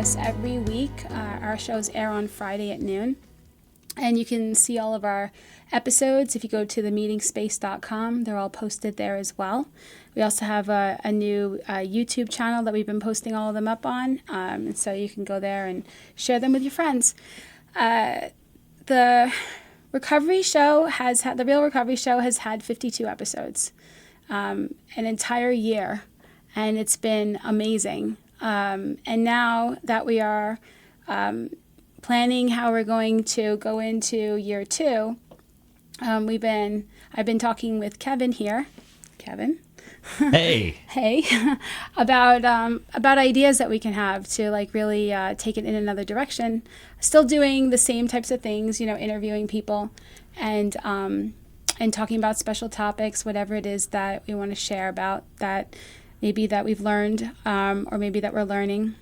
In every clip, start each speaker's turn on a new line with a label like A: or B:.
A: us every week. Our shows air on Friday at noon. And you can see all of our episodes if you go to themeetingspace.com. They're all posted there as well. We also have a new YouTube channel that we've been posting all of them up on. And so you can go there and share them with your friends. The Recovery Show The Real Recovery Show has had 52 episodes, an entire year, and it's been amazing. And now that we are planning how we're going to go into year 2, I've been talking with Kevin here. Kevin.
B: Hey.
A: Hey. about ideas that we can have to really take it in another direction. Still doing the same types of things, interviewing people and talking about special topics, whatever it is that we want to share about that maybe that we've learned or maybe that we're learning.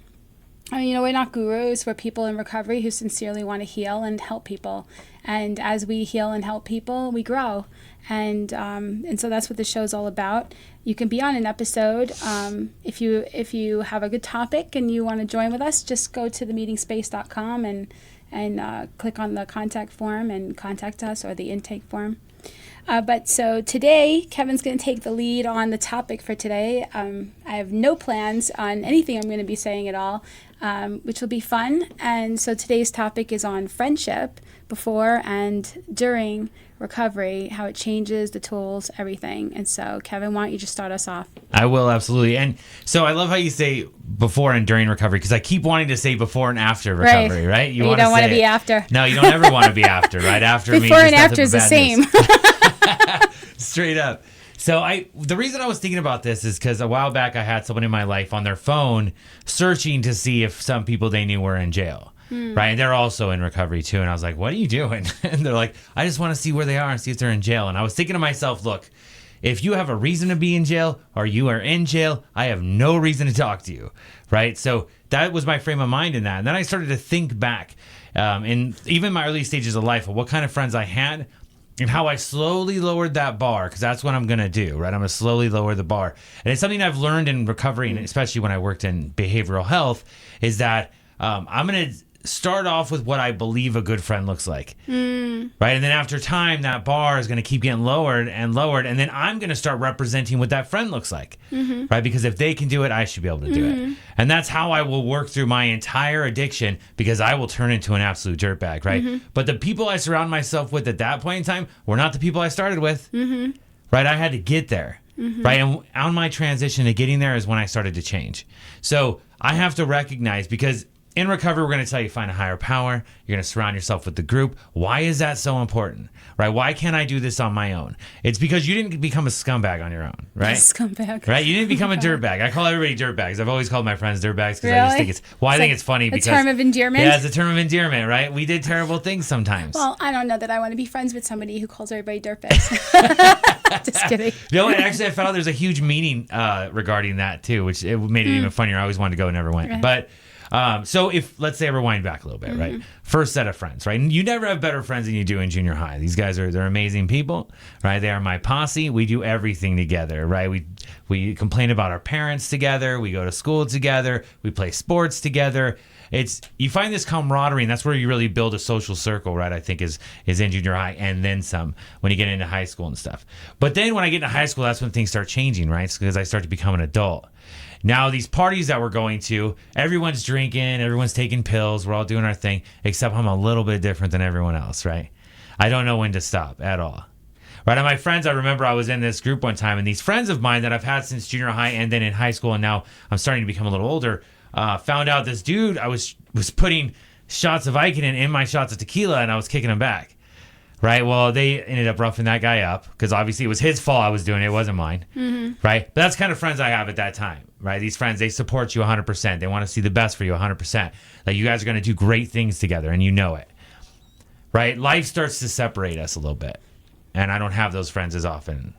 A: We're not gurus. We're people in recovery who sincerely want to heal and help people. And as we heal and help people, we grow. And so that's what the show's all about. You can be on an episode. If you have a good topic and you want to join with us, just go to themeetingspace.com and click on the contact form and contact us, or the intake form. But so today, Kevin's going to take the lead on the topic for today. I have no plans on anything I'm going to be saying at all, which will be fun. And so today's topic is on friendship before and during recovery, how it changes, the tools, everything. And so, Kevin, why don't you just start us off?
B: I will, absolutely. And so I love how you say before and during recovery, because I keep wanting to say before and after recovery, right?
A: You don't want to be after.
B: No, you don't ever want to be after, right? After
A: before and after is the same.
B: Straight up. So the reason I was thinking about this is because a while back I had someone in my life on their phone searching to see if some people they knew were in jail. Right. And they're also in recovery too. And I was like, what are you doing? And they're like, I just want to see where they are and see if they're in jail. And I was thinking to myself, look, if you have a reason to be in jail or you are in jail, I have no reason to talk to you. Right. So that was my frame of mind in that. And then I started to think back in even my early stages of life of what kind of friends I had and how I slowly lowered that bar, because that's what I'm going to do. Right. I'm going to slowly lower the bar. And it's something I've learned in recovery, and especially when I worked in behavioral health, is that I'm going to start off with what I believe a good friend looks like. Right? And then after time, that bar is going to keep getting lowered. And then I'm going to start representing what that friend looks like. Right? Because if they can do it, I should be able to do it. And that's how I will work through my entire addiction, because I will turn into an absolute dirtbag. Right? But the people I surround myself with at that point in time were not the people I started with. Right? I had to get there. Right? And on my transition to getting there is when I started to change. So I have to recognize, because in recovery, we're going to tell you find a higher power. You're going to surround yourself with the group. Why is that so important? Right? Why can't I do this on my own? It's because you didn't become a scumbag on your own, right?
A: A scumbag.
B: Right? You didn't become a dirtbag. I call everybody dirtbags. I've always called my friends dirtbags because I just think I think it's funny because...
A: a term of endearment?
B: Yeah, it's a term of endearment, right? We did terrible things sometimes.
A: Well, I don't know that I want to be friends with somebody who calls everybody dirtbags. Just kidding.
B: And actually I found out there's a huge meeting regarding that too, which it made it even funnier. I always wanted to go and never went. Right. But... so if, let's say I rewind back a little bit, right? First set of friends, right? And you never have better friends than you do in junior high. These guys they're amazing people, right? They are my posse. We do everything together, right? We complain about our parents together. We go to school together. We play sports together. You find this camaraderie, and that's where you really build a social circle, right? I think is in junior high, and then some when you get into high school and stuff. But then when I get into high school, that's when things start changing, right? It's because I start to become an adult. Now, these parties that we're going to, everyone's drinking, everyone's taking pills, we're all doing our thing, except I'm a little bit different than everyone else, right? I don't know when to stop at all. Right? And my friends, I remember I was in this group one time, and these friends of mine that I've had since junior high and then in high school, and now I'm starting to become a little older, found out this dude, I was putting shots of Vicodin in my shots of tequila, and I was kicking him back. Right? Well, they ended up roughing that guy up because obviously it was his fault I was doing it. It wasn't mine. Right? But that's kind of friends I have at that time. Right? These friends, they support you 100%. They want to see the best for you 100%. Like, you guys are going to do great things together, and you know it. Right? Life starts to separate us a little bit. And I don't have those friends as often.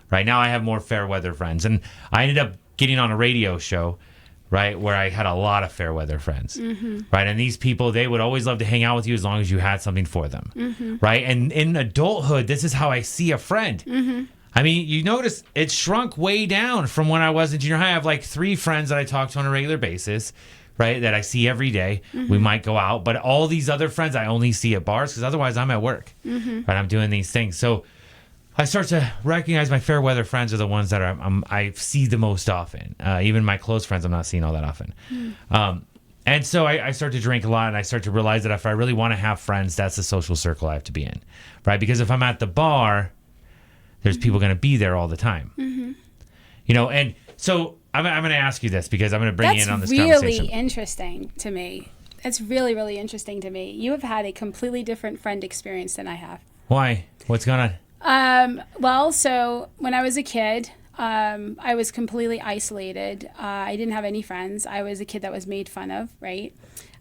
B: Right? Now I have more fair weather friends. And I ended up getting on a radio show, right, where I had a lot of fair weather friends, right? And these people, they would always love to hang out with you as long as you had something for them, right? And in adulthood, this is how I see a friend. I mean, you notice it shrunk way down from when I was in junior high. I have like 3 friends that I talk to on a regular basis, right, that I see every day. We might go out, but all these other friends I only see at bars because otherwise I'm at work, right? I'm doing these things. So I start to recognize my fair weather friends are the ones that I see the most often. Even my close friends I'm not seeing all that often. And so I start to drink a lot, and I start to realize that if I really want to have friends, that's the social circle I have to be in, right? Because if I'm at the bar, there's people going to be there all the time. You know, and so I'm going to ask you this because I'm going to bring you in on this conversation.
A: That's really interesting to me. That's really, really interesting to me. You have had a completely different friend experience than I have.
B: Why? What's going on?
A: Well, so when I was a kid, I was completely isolated. I didn't have any friends. I was a kid that was made fun of, right?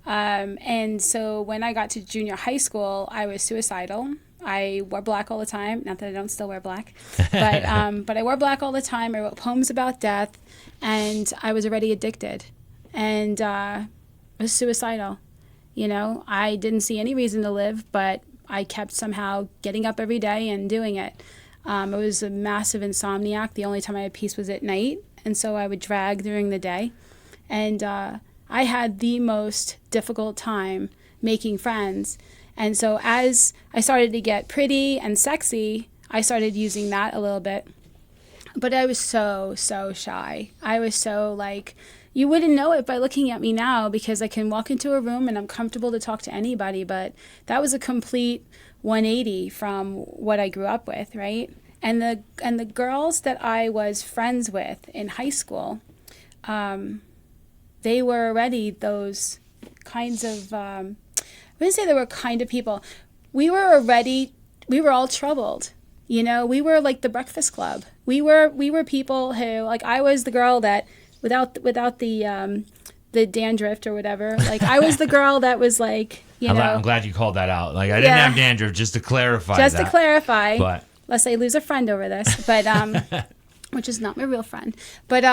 A: And so when I got to junior high school, I was suicidal. I wore black all the time. Not that I don't still wear black, but I wore black all the time. I wrote poems about death, and I was already addicted, and I was suicidal. You know, I didn't see any reason to live, but I kept somehow getting up every day and doing it. I was a massive insomniac. The only time I had peace was at night, and so I would drag during the day, and I had the most difficult time making friends. And so as I started to get pretty and sexy, I started using that a little bit. But I was so shy. I was so like, you wouldn't know it by looking at me now because I can walk into a room and I'm comfortable to talk to anybody. But that was a complete 180 from what I grew up with, right? And the girls that I was friends with in high school, they were already those kinds of... I wouldn't say they were kind of people. We were all troubled. You know, we were like the Breakfast Club. We were people who, like, I was the girl that without the dandruff or whatever. Like, I was the girl that was like,
B: I'm glad you called that out. Like, I didn't have dandruff, just to clarify.
A: To clarify.
B: But
A: lest I lose a friend over this, but which is not my real friend. But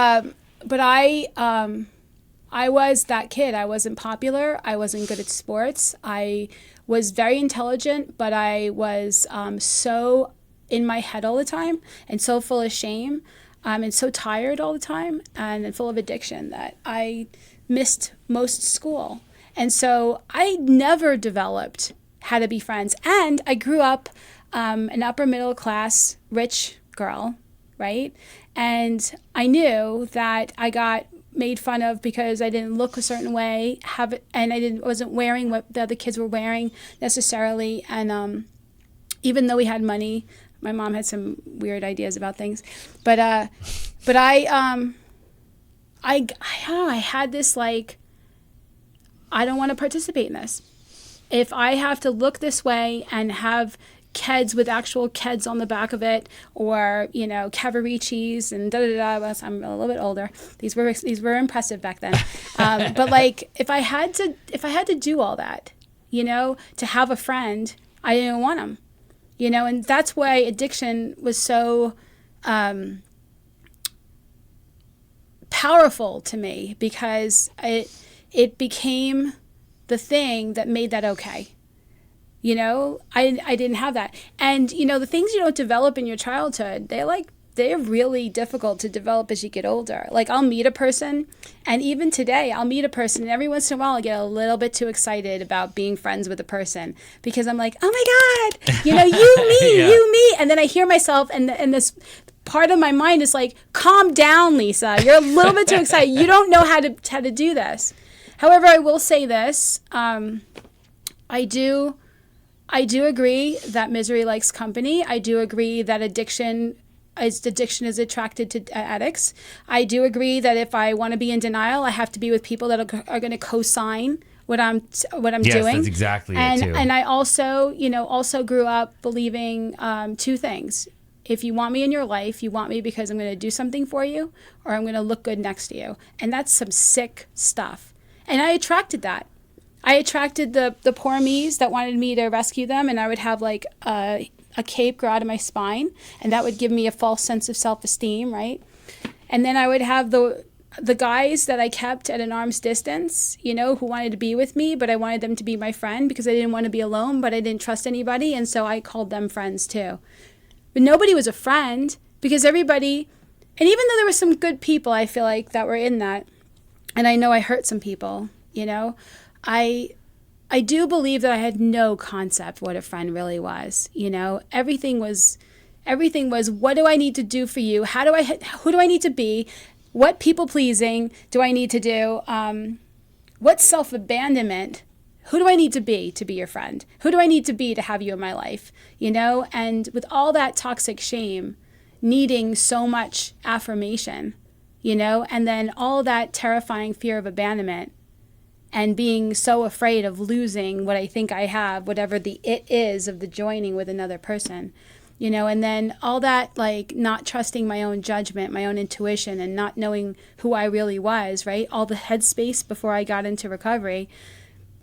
A: I was that kid. I wasn't popular. I wasn't good at sports. I was very intelligent, but I was so in my head all the time and so full of shame and so tired all the time and full of addiction that I missed most school. And so I never developed how to be friends. And I grew up an upper middle class, rich girl, right? And I knew that I got made fun of because I didn't look a certain way, and I wasn't wearing what the other kids were wearing necessarily. And even though we had money, my mom had some weird ideas about things. But I don't know, I had this like, I don't want to participate in this. If I have to look this way and have Keds with actual Keds on the back of it, or Cavaricis and Well, I'm a little bit older. These were impressive back then. But like, if I had to do all that, to have a friend, I didn't want them, and that's why addiction was so powerful to me, because it became the thing that made that okay. I didn't have that. And, the things you don't develop in your childhood, they're really difficult to develop as you get older. Like, I'll meet a person, and even today, I'll meet a person, and every once in a while, I get a little bit too excited about being friends with a person, because I'm like, oh my God, you, me, yeah. You, me. And then I hear myself, and this part of my mind is like, calm down, Lisa. You're a little bit too excited. You don't know how to do this. However, I will say this. I do agree that misery likes company. I do agree that addiction is attracted to addicts. I do agree that if I want to be in denial, I have to be with people that are going to co-sign what I'm doing.
B: Yes, that's exactly it too.
A: And I also grew up believing two things. If you want me in your life, you want me because I'm going to do something for you, or I'm going to look good next to you. And that's some sick stuff. And I attracted that. I attracted the poor me's that wanted me to rescue them, and I would have like a cape grow out of my spine, and that would give me a false sense of self-esteem, right? And then I would have the guys that I kept at an arm's distance, who wanted to be with me, but I wanted them to be my friend because I didn't want to be alone, but I didn't trust anybody, and so I called them friends too. But nobody was a friend, because everybody, and even though there were some good people, I feel like, that were in that, and I know I hurt some people, You know, I do believe that I had no concept what a friend really was. You know, everything was, what do I need to do for you? Who do I need to be? What people pleasing do I need to do? What self-abandonment? Who do I need to be your friend? Who do I need to be to have you in my life? You know, and with all that toxic shame, needing so much affirmation, you know, and then all that terrifying fear of abandonment and being so afraid of losing what I think I have, whatever the it is of the joining with another person, you know, and then all that, like, not trusting my own judgment, my own intuition, and not knowing who I really was, right? All the headspace before I got into recovery,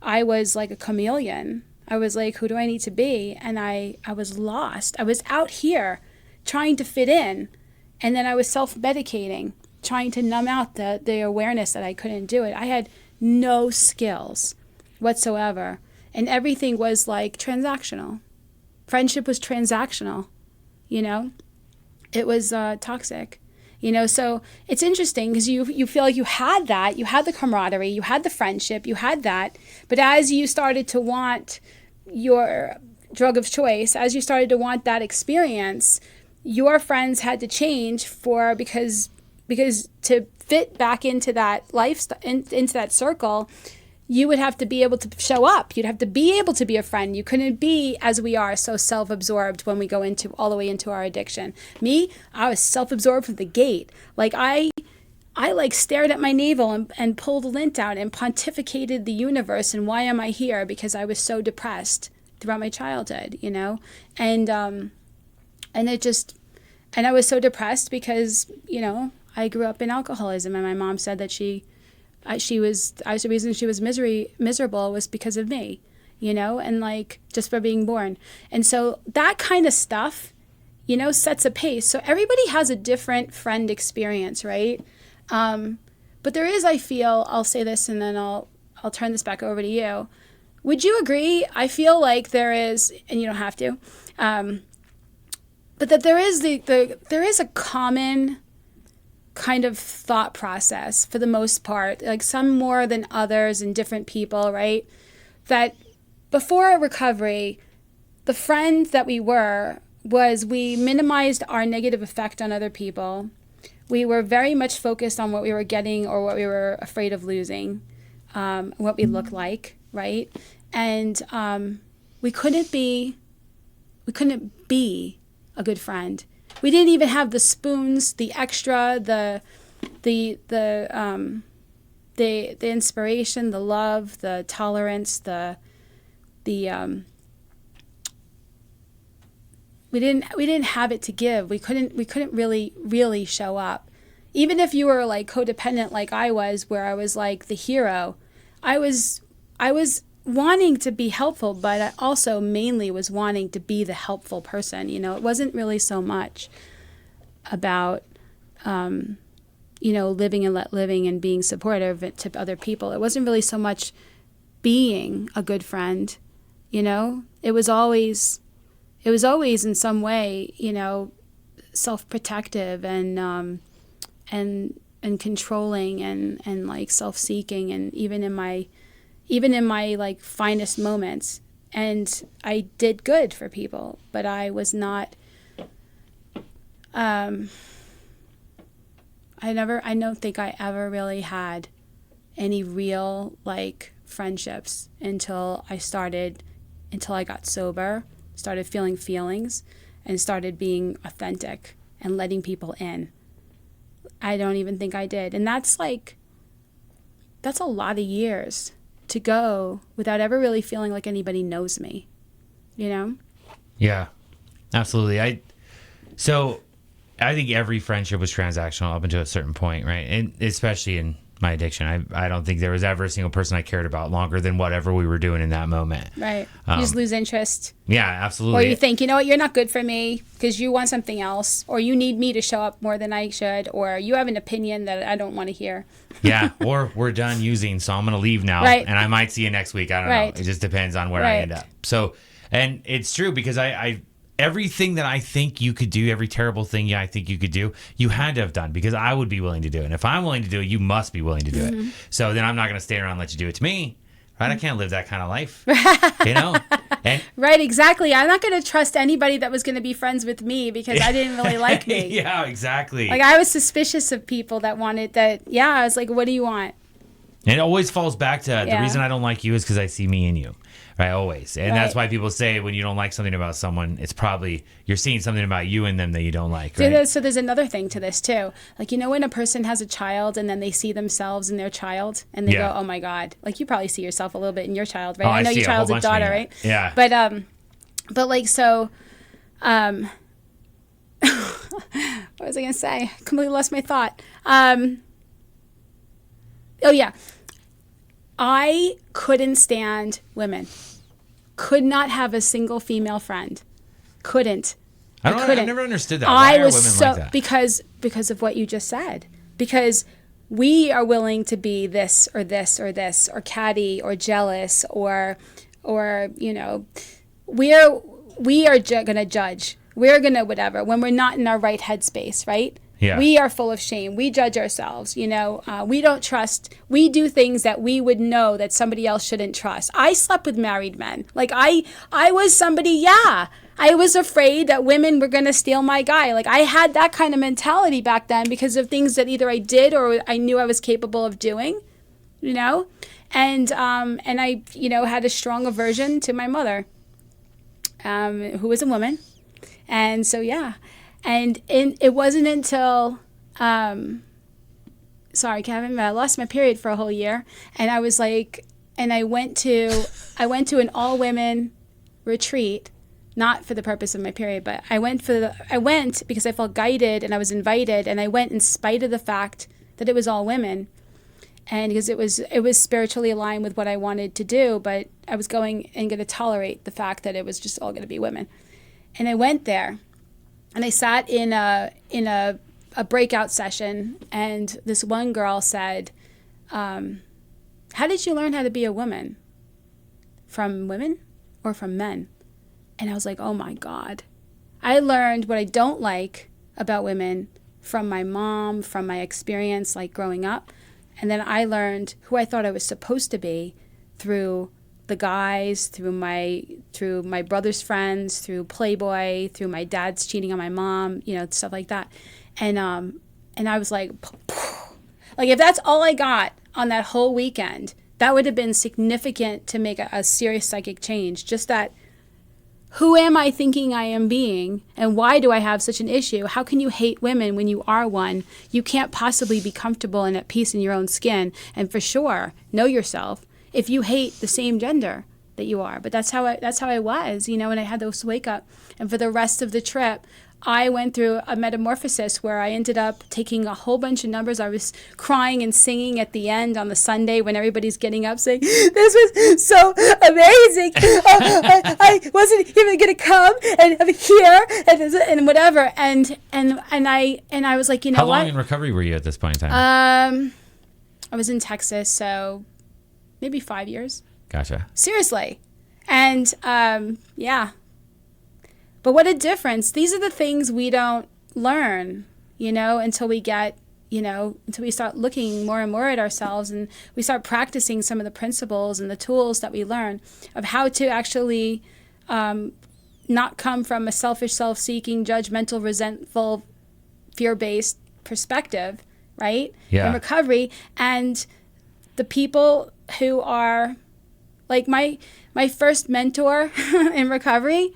A: I was like a chameleon. I was like, who do I need to be? And I was lost. I was out here trying to fit in. And then I was self-medicating, trying to numb out the awareness that I couldn't do it. I had no skills whatsoever. And everything was like transactional. Friendship was transactional, you know? It was toxic. You know, so it's interesting because you feel like you had that, you had the camaraderie, you had the friendship, you had that. But as you started to want your drug of choice, as you started to want that experience, your friends had to change because to fit back into that lifestyle, into that circle, you would have to be able to show up. You'd have to be able to be a friend. You couldn't be, as we are, so self-absorbed when we go into all the way into our addiction. Me, I was self-absorbed from the gate. Like I like stared at my navel and pulled lint out and pontificated the universe and why am I here? Because I was so depressed throughout my childhood, you know? And I was so depressed because, you know, I grew up in alcoholism and my mom said that the reason she was miserable was because of me, you know, and like just for being born. And so that kind of stuff, you know, sets a pace. So everybody has a different friend experience, right? But there is, I feel, I'll say this and then I'll turn this back over to you. Would you agree? I feel like there is, and you don't have to, but that there is a common kind of thought process for the most part, like some more than others and different people, right? That before our recovery, the friend that we we minimized our negative effect on other people. We were very much focused on what we were getting or what we were afraid of losing, what we looked like, right? And we couldn't be a good friend. We didn't even have the spoons, the extra, the inspiration, the love, the tolerance, we didn't have it to give. We couldn't really show up. Even if you were like codependent like I was, where I was like the hero, I was wanting to be helpful, but I also mainly was wanting to be the helpful person. You know, it wasn't really so much about, you know, living and let living and being supportive to other people. It wasn't really so much being a good friend, you know. It was always in some way, you know, self-protective and controlling and like self-seeking, and even in my like finest moments. And I did good for people, but I was not, I don't think I ever really had any real like friendships until I got sober, started feeling feelings, and started being authentic and letting people in. I don't even think I did. And that's a lot of years to go without ever really feeling like anybody knows me, you know?
B: Yeah, absolutely. I think every friendship was transactional up until a certain point, right? And especially in my addiction, I don't think there was ever a single person I cared about longer than whatever we were doing in that moment.
A: Right. You just lose interest.
B: Yeah, absolutely.
A: Or you think, you know what, you're not good for me because you want something else, or you need me to show up more than I should, or you have an opinion that I don't want to hear.
B: Yeah, or we're done using, so I'm going to leave now,
A: right.
B: And I might see you next week. I don't know. It just depends on where I end up. So, and it's true because I everything that I think you could do, every terrible thing I think you could do, you had to have done because I would be willing to do it. And if I'm willing to do it, you must be willing to do it. So then I'm not going to stand around and let you do it to me. Right? I can't live that kind of life. And,
A: right, exactly. I'm not going to trust anybody that was going to be friends with me because I didn't really like me.
B: Yeah, exactly.
A: Like, I was suspicious of people that wanted that. Yeah, I was like, what do you want?
B: And it always falls back to the reason I don't like you is because I see me in you. Right, always. And that's why people say when you don't like something about someone, it's probably you're seeing something about you in them that you don't like. Right?
A: So there's another thing to this too. Like, when a person has a child and then they see themselves in their child and they go, oh my God. Like, you probably see yourself a little bit in your child, right?
B: Oh,
A: I know your child's a daughter, right?
B: Yeah.
A: But like, so, what was I going to say? Completely lost my thought. Oh yeah. I couldn't stand women. Could not have a single female friend. Couldn't.
B: I never understood that. Why are women like that?
A: Because of what you just said. Because we are willing to be this or this or this or catty or jealous or we are going to judge. We're going to whatever when we're not in our right headspace, right?
B: Yeah.
A: We are full of shame. We judge ourselves. We don't trust. We do things that we would know that somebody else shouldn't trust. I slept with married men. Like I was somebody, I was afraid that women were going to steal my guy. Like I had that kind of mentality back then because of things that either I did or I knew I was capable of doing, and I, had a strong aversion to my mother, who was a woman. And so, And it wasn't until, sorry, Kevin, I lost my period for a whole year. And I was like, and I went to an all women retreat, not for the purpose of my period, but I went because I felt guided and I was invited, and I went in spite of the fact that it was all women. And because it was spiritually aligned with what I wanted to do, but I was going to tolerate the fact that it was just all going to be women. And I went there. And I sat in a breakout session, and this one girl said, how did you learn how to be a woman? From women or from men? And I was like, oh my God. I learned what I don't like about women from my mom, from my experience like growing up. And then I learned who I thought I was supposed to be through the guys, through my brother's friends, through Playboy, through my dad's cheating on my mom, stuff like that. And I was like if that's all I got on that whole weekend, that would have been significant to make a serious psychic change. Just that, who am I thinking I am being, and why do I have such an issue? How can you hate women when you are one? You can't possibly be comfortable and at peace in your own skin, and for sure, know yourself. If you hate the same gender that you are. But that's how I was, and I had those wake up. And for the rest of the trip, I went through a metamorphosis where I ended up taking a whole bunch of numbers. I was crying and singing at the end on the Sunday when everybody's getting up saying, this was so amazing. I wasn't even going to come and I'm here and whatever. And I was like,
B: How
A: what?
B: How long in recovery were you at this point in time?
A: I was in Texas, so maybe 5 years.
B: Gotcha.
A: Seriously. And but what a difference. These are the things we don't learn, until we get, until we start looking more and more at ourselves and we start practicing some of the principles and the tools that we learn of how to actually not come from a selfish, self-seeking, judgmental, resentful, fear-based perspective, right?
B: Yeah.
A: In recovery. And the people who are like my first mentor in recovery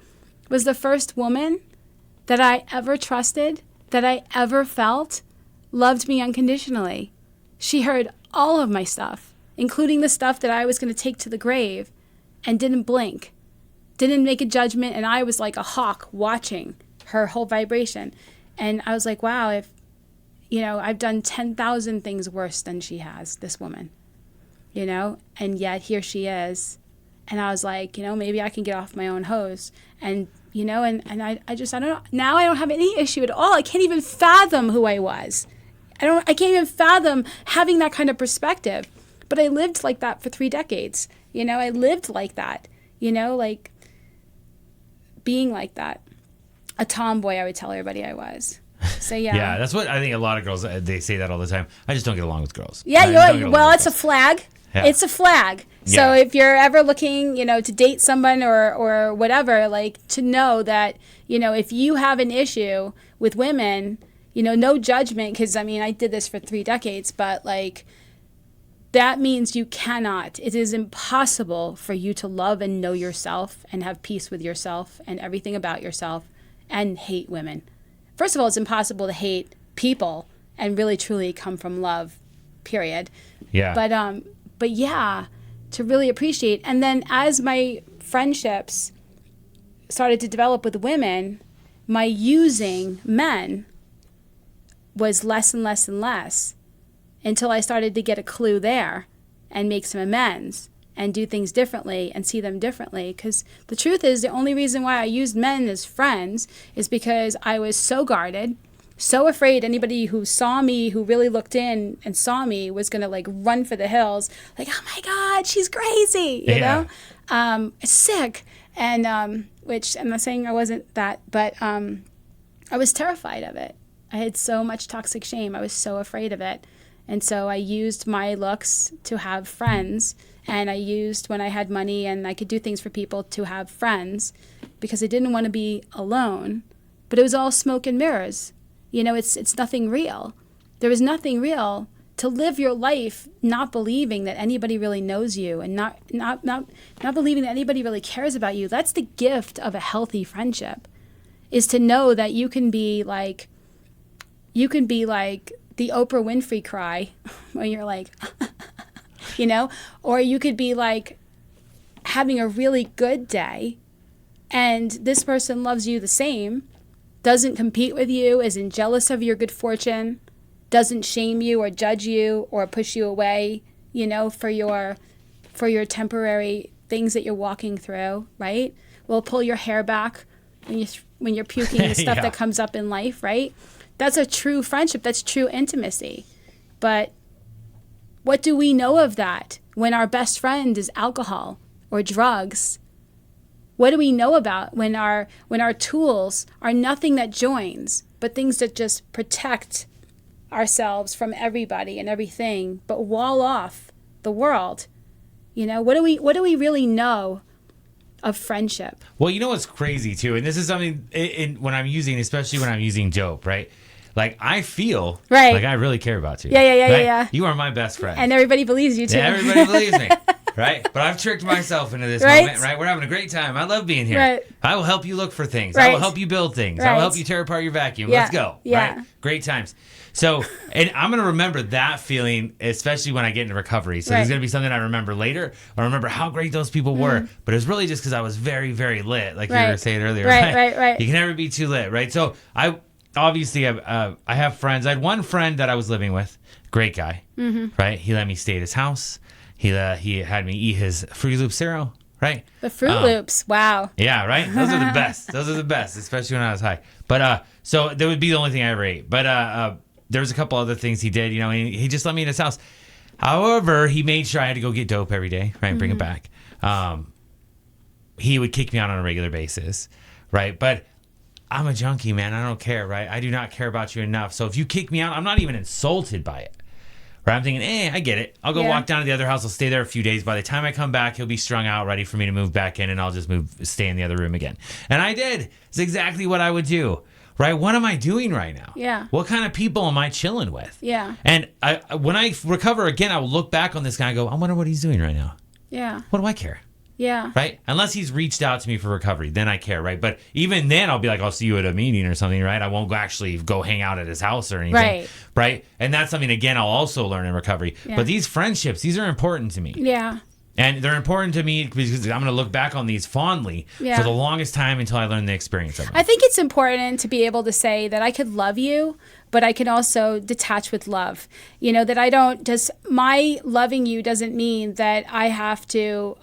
A: was the first woman that I ever trusted, that I ever felt loved me unconditionally. She heard all of my stuff, including the stuff that I was going to take to the grave, and didn't blink, didn't make a judgment. And I was like a hawk watching her whole vibration. And I was like, wow, if, I've done 10,000 things worse than she has, this woman, and yet here she is. And I was like, maybe I can get off my own hose. And, and I don't know. Now I don't have any issue at all. I can't even fathom who I was. I can't even fathom having that kind of perspective. But I lived like that for 3 decades. I lived like that, like being like that. a tomboy, I would tell everybody I was. So yeah.
B: Yeah, that's what I think a lot of girls, they say that all the time. I just don't get along with girls.
A: Yeah, well, it's a flag. Yeah. It's a flag. So if you're ever looking, to date someone or whatever, like to know that, if you have an issue with women, no judgment, because I did this for 3 decades, but like that means you cannot, it is impossible for you to love and know yourself and have peace with yourself and everything about yourself and hate women. First of all, it's impossible to hate people and really truly come from love, period.
B: Yeah.
A: But yeah, to really appreciate. And then as my friendships started to develop with women, my using men was less and less and less until I started to get a clue there and make some amends and do things differently and see them differently. Because the truth is, the only reason why I used men as friends is because I was so guarded, so afraid anybody who saw me, who really looked in and saw me, was going to like run for the hills. Like, oh my God, she's crazy, you know? Sick. And which I'm not saying I wasn't that, but I was terrified of it. I had so much toxic shame. I was so afraid of it. And so I used my looks to have friends. And I used when I had money and I could do things for people to have friends because I didn't want to be alone. But it was all smoke and mirrors. It's nothing real. There is nothing real to live your life not believing that anybody really knows you and not believing that anybody really cares about you. That's the gift of a healthy friendship, is to know that you can be like the Oprah Winfrey cry when you're like, or you could be like having a really good day and this person loves you the same, doesn't compete with you, isn't jealous of your good fortune, doesn't shame you or judge you or push you away, for your temporary things that you're walking through, right? Will pull your hair back when you're puking the stuff that comes up in life, right? That's a true friendship. That's true intimacy. But what do we know of that when our best friend is alcohol or drugs? What do we know about when our tools are nothing that joins, but things that just protect ourselves from everybody and everything, but wall off the world? What do we really know of friendship?
B: Well, what's crazy too, and this is something when I'm using dope, right? Like I feel like I really care about you.
A: Yeah.
B: You are my best friend,
A: and everybody believes you too.
B: Yeah, everybody believes me. Right? But I've tricked myself into this moment, right? We're having a great time. I love being here.
A: Right.
B: I will help you look for things.
A: Right.
B: I will help you build things.
A: Right.
B: I will help you tear apart your vacuum.
A: Yeah.
B: Let's go.
A: Yeah.
B: Right? Great times. So, and I'm going to remember that feeling, especially when I get into recovery. So there's going to be something I remember later. I remember how great those people were. But it was really just because I was very, very lit, like you were saying earlier.
A: Right.
B: You can never be too lit, right? So I have friends. I had one friend that I was living with. Great guy, right? He let me stay at his house. He had me eat his Fruit Loop cereal, right?
A: The Fruit Loops, wow.
B: Yeah, right? Those are the best. Those are the best, especially when I was high. But so that would be the only thing I ever ate. But there was a couple other things he did. He just let me in his house. However, he made sure I had to go get dope every day, right? And bring it back. He would kick me out on a regular basis, right? But I'm a junkie, man. I don't care, right? I do not care about you enough. So if you kick me out, I'm not even insulted by it. Right? I'm thinking, I get it. I'll go walk down to the other house. I'll stay there a few days. By the time I come back, he'll be strung out, ready for me to move back in, and I'll just stay in the other room again. And I did. It's exactly what I would do. Right? What am I doing right now?
A: Yeah.
B: What kind of people am I chilling with?
A: Yeah.
B: And when I recover again, I will look back on this guy and go, I wonder what he's doing right now.
A: Yeah.
B: What do I care?
A: Yeah.
B: Right? Unless he's reached out to me for recovery, then I care, right? But even then, I'll be like, I'll see you at a meeting or something, right? I won't actually go hang out at his house or anything. Right? And that's something, again, I'll also learn in recovery. Yeah. But these friendships, these are important to me.
A: Yeah.
B: And they're important to me because I'm going to look back on these fondly for the longest time until I learn the experience of them.
A: I think it's important to be able to say that I could love you, but I can also detach with love. That I don't just, my loving you doesn't mean that I have to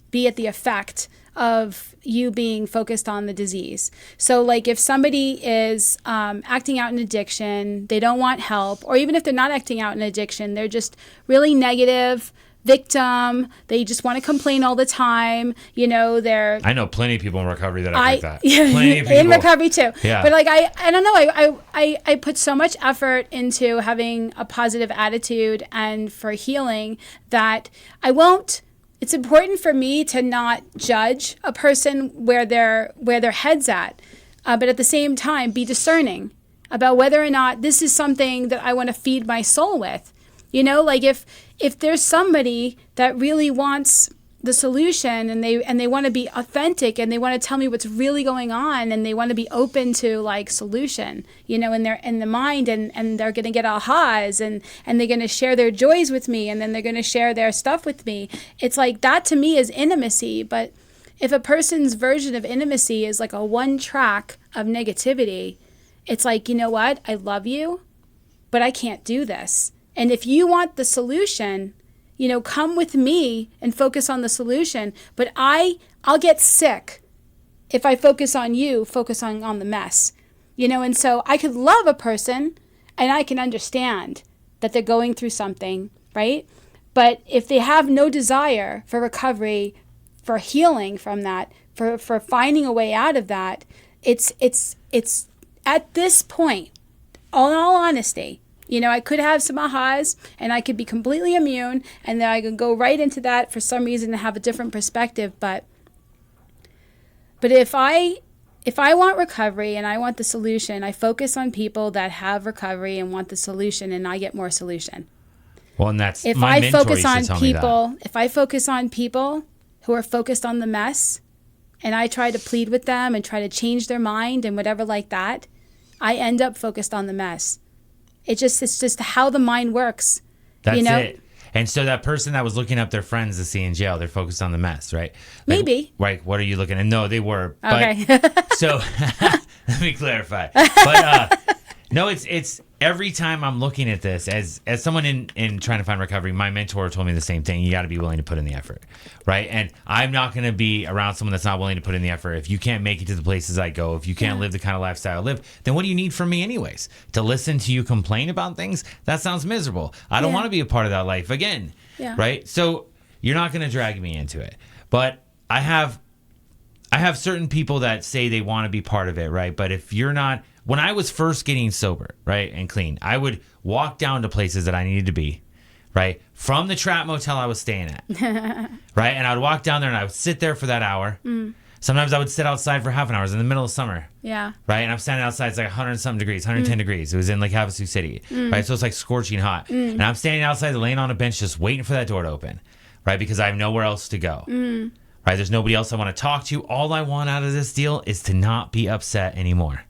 A: be at the effect of you being focused on the disease. So like if somebody is acting out in addiction, they don't want help, or even if they're not acting out in addiction, they're just really negative, victim. They just want to complain all the time.
B: I know plenty of people in recovery that act like that.
A: Yeah,
B: Plenty of people.
A: in recovery too.
B: Yeah.
A: But like, I don't know. I put so much effort into having a positive attitude and for healing that I won't. It's important for me to not judge a person where their head's at, but at the same time be discerning about whether or not this is something that I want to feed my soul with. Like if there's somebody that really wants the solution and they want to be authentic and they want to tell me what's really going on and they want to be open to like solution, in the mind and they're going to get ahas and they're going to share their joys with me and then they're going to share their stuff with me. It's like that to me is intimacy. But if a person's version of intimacy is like a one track of negativity, it's like, you know what? I love you, but I can't do this. And if you want the solution, come with me and focus on the solution. But I'll get sick if I focus on you, focus on the mess. And so I could love a person and I can understand that they're going through something, right? But if they have no desire for recovery, for healing from that, for finding a way out of that, it's at this point, in all honesty, I could have some ahas and I could be completely immune and then I could go right into that for some reason and have a different perspective. But if I want recovery and I want the solution, I focus on people that have recovery and want the solution and I get more solution.
B: Well, and that's
A: if
B: my
A: I
B: mentor
A: focus
B: used to
A: on
B: tell me
A: people,
B: that.
A: if I focus on people who are focused on the mess and I try to plead with them and try to change their mind and whatever like that, I end up focused on the mess. It's just how the mind works.
B: That's it. And so that person that was looking up their friends to see in jail, they're focused on the mess, right?
A: Maybe.
B: Right. What are you looking at? No, they were.
A: Okay.
B: But, so let me clarify. But no, it's every time I'm looking at this as someone in trying to find recovery, my mentor told me the same thing. You got to be willing to put in the effort, right? And I'm not going to be around someone that's not willing to put in the effort. If you can't make it to the places I go, if you can't live the kind of lifestyle I live, then what do you need from me anyways? To listen to you complain about things? That sounds miserable. I don't want to be a part of that life again, right? So you're not going to drag me into it. But I have certain people that say they want to be part of it, right? But if you're not... When I was first getting sober, right, and clean, I would walk down to places that I needed to be, right, from the trap motel I was staying at, right? And I would walk down there and I would sit there for that hour. Sometimes I would sit outside for half an hour. It was in the middle of summer. Yeah. Right? And I'm standing outside. It's like 100-something degrees, 110 degrees. It was in like Havasu City, right? So it's like scorching hot. And I'm standing outside, laying on a bench, just waiting for that door to open, right? Because I have nowhere else to go. Right? There's nobody else I want to talk to. All I want out of this deal is to not be upset anymore.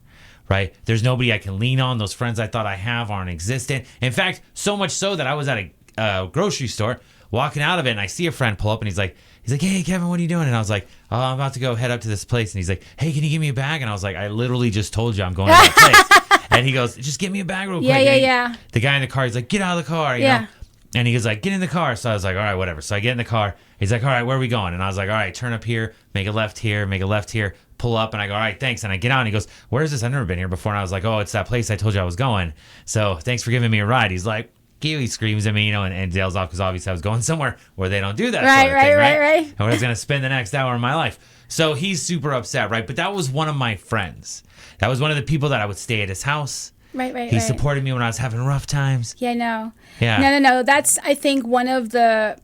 B: Right? There's nobody I can lean on. Those friends I thought I have aren't existent. In fact, so much so that I was at a grocery store walking out of it and I see a friend pull up and he's like, hey, Kevin, what are you doing? And I was like, oh, I'm about to go head up to this place. And he's like, hey, can you give me a bag? And I was like, I literally just told you I'm going to that place. And he goes, just get me a bag real quick.
A: Yeah.
B: The guy in the car, he's like, get out of the car. You know? And he goes like, get in the car. So I was like, all right, whatever. So I get in the car. He's like, all right, where are we going? And I was like, all right, turn up here, make a left here, pull up. And I go, all right, thanks. And I get out and he goes, where is this? I've never been here before. And I was like, oh, it's that place I told you I was going. So thanks for giving me a ride. He's like, he screams at me, and tails off because obviously I was going somewhere where they don't do that sort of thing, right? And I was going to spend the next hour of my life. So he's super upset, right? But that was one of my friends. That was one of the people that I would stay at his house. He supported me when I was having rough times.
A: Yeah, no. Yeah. No. That's, I think, one of the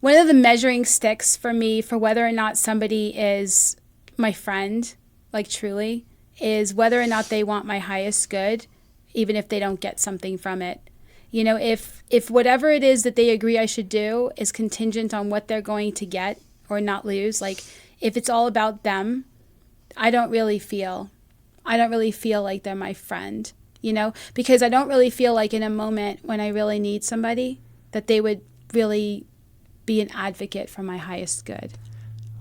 A: measuring sticks for me for whether or not somebody is my friend, like truly, is whether or not they want my highest good, even if they don't get something from it. You know, if whatever it is that they agree I should do is contingent on what they're going to get or not lose, like if it's all about them, I don't really feel like they're my friend, you know, because I don't really feel like in a moment when I really need somebody that they would really be an advocate for my highest good.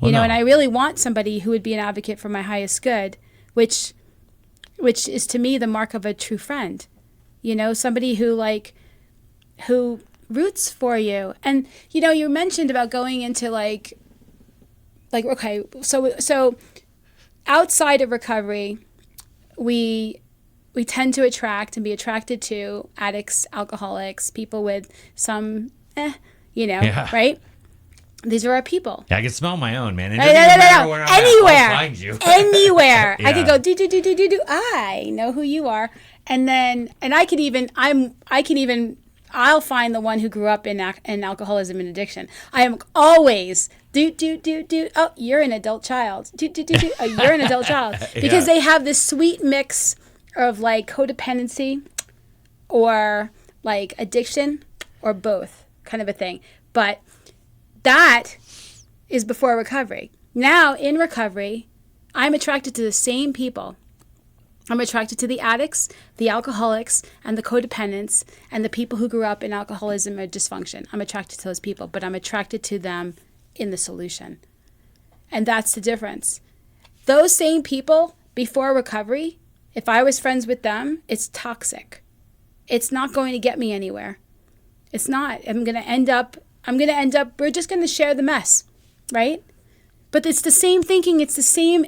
A: Well, and I really want somebody who would be an advocate for my highest good, which is to me the mark of a true friend. You know, somebody who roots for you. And you know, you mentioned about going into like okay, so outside of recovery, we we tend to attract and be attracted to addicts, alcoholics, people with some, right? These are our people.
B: Yeah, I can smell my own, man. It
A: No,
B: doesn't even matter where I'm
A: anywhere,
B: at. I'll find you.
A: Anywhere.
B: Yeah.
A: I could go do. I know who you are, and I'll find the one who grew up in alcoholism and addiction. I am always do. Oh, you're an adult child. Do. Oh, you're an adult child because they have this sweet mix of like codependency, or like addiction, or both, kind of a thing. But that is before recovery. Now, in recovery, I'm attracted to the same people. I'm attracted to the addicts, the alcoholics, and the codependents, and the people who grew up in alcoholism or dysfunction. I'm attracted to those people, but I'm attracted to them in the solution. And that's the difference. Those same people, before recovery, if I was friends with them, it's toxic. It's not going to get me anywhere. It's not. I'm going to end up, we're just going to share the mess, right? But it's the same thinking. It's the same,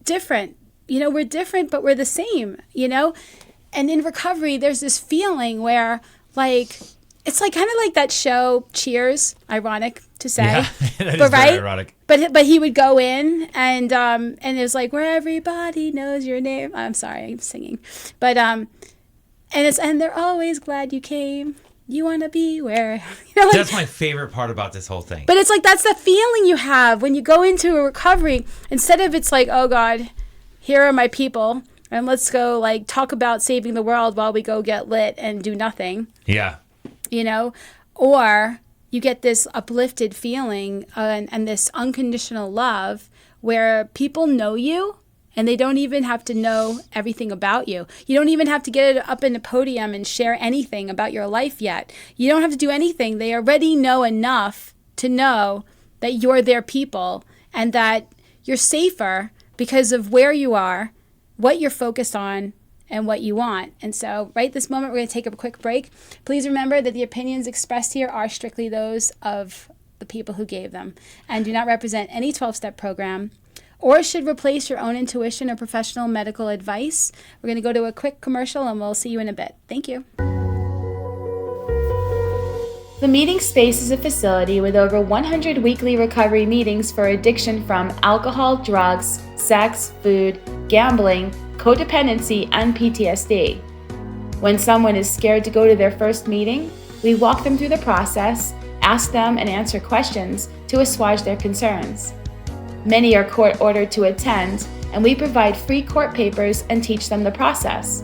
A: different. We're different, but we're the same, And in recovery, there's this feeling where, like, it's like kind of like that show Cheers, ironic to say.
B: Yeah, that
A: but
B: is very ironic.
A: But he would go in and it was like, where everybody knows your name. I'm sorry, I'm singing. But and they're always glad you came. You want to be where,
B: That's my favorite part about this whole thing.
A: But it's like, that's the feeling you have when you go into a recovery. Instead of it's like, oh God, here are my people, and let's go like talk about saving the world while we go get lit and do nothing.
B: Yeah.
A: Or you get this uplifted feeling and this unconditional love where people know you and they don't even have to know everything about you. You don't even have to get up in the podium and share anything about your life yet. You don't have to do anything. They already know enough to know that you're their people and that you're safer because of where you are, what you're focused on, and what you want. And so right this moment, we're going to take a quick break. Please remember that the opinions expressed here are strictly those of the people who gave them and do not represent any 12-step program or should replace your own intuition or professional medical advice. We're going to go to a quick commercial and we'll see you in a bit. Thank you. The Meeting Space is a facility with over 100 weekly recovery meetings for addiction from alcohol, drugs, sex, food, gambling, codependency, and PTSD. When someone is scared to go to their first meeting, we walk them through the process, ask them and answer questions to assuage their concerns. Many are court-ordered to attend, and we provide free court papers and teach them the process.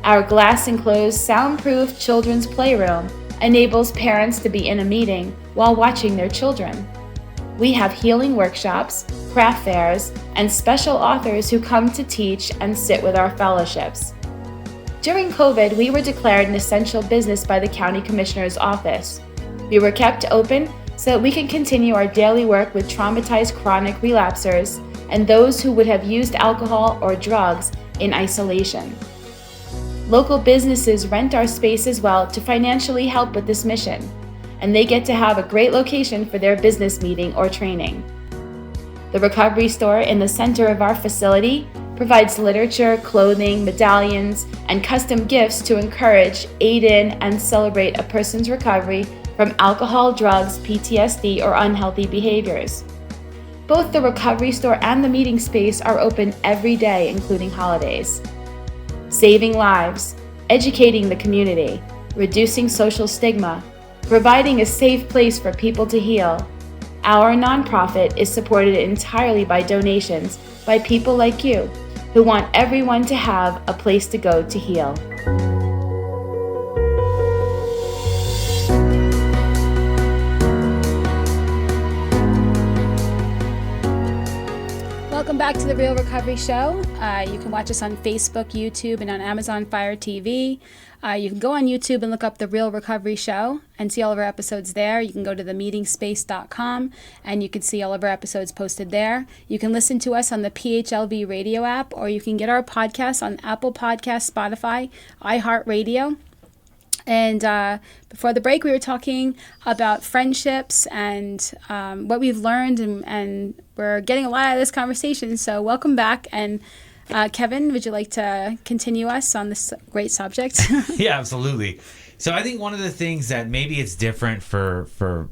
A: Our glass-enclosed, soundproof children's playroom enables parents to be in a meeting while watching their children. We have healing workshops, craft fairs, and special authors who come to teach and sit with our fellowships. During COVID, we were declared an essential business by the County Commissioner's Office. We were kept open so that we can continue our daily work with traumatized chronic relapsers and those who would have used alcohol or drugs in isolation. Local businesses rent our space as well to financially help with this mission, and they get to have a great location for their business meeting or training. The recovery store in the center of our facility provides literature, clothing, medallions, and custom gifts to encourage, aid in, and celebrate a person's recovery from alcohol, drugs, PTSD, or unhealthy behaviors. Both the recovery store and the meeting space are open every day, including holidays. Saving lives, educating the community, reducing social stigma, providing a safe place for people to heal. Our nonprofit is supported entirely by donations by people like you who want everyone to have a place to go to heal. Welcome back to The Real Recovery Show. You can watch us on Facebook, YouTube, and on Amazon Fire TV. You can go on YouTube and look up The Real Recovery Show and see all of our episodes there. You can go to themeetingspace.com and you can see all of our episodes posted there. You can listen to us on the PHLV radio app, or you can get our podcasts on Apple Podcasts, Spotify, iHeartRadio. And before the break, we were talking about friendships and what we've learned, and we're getting a lot out of this conversation. So welcome back. And Kevin, would you like to continue us on this great subject?
B: Yeah, absolutely. So I think one of the things that maybe it's different for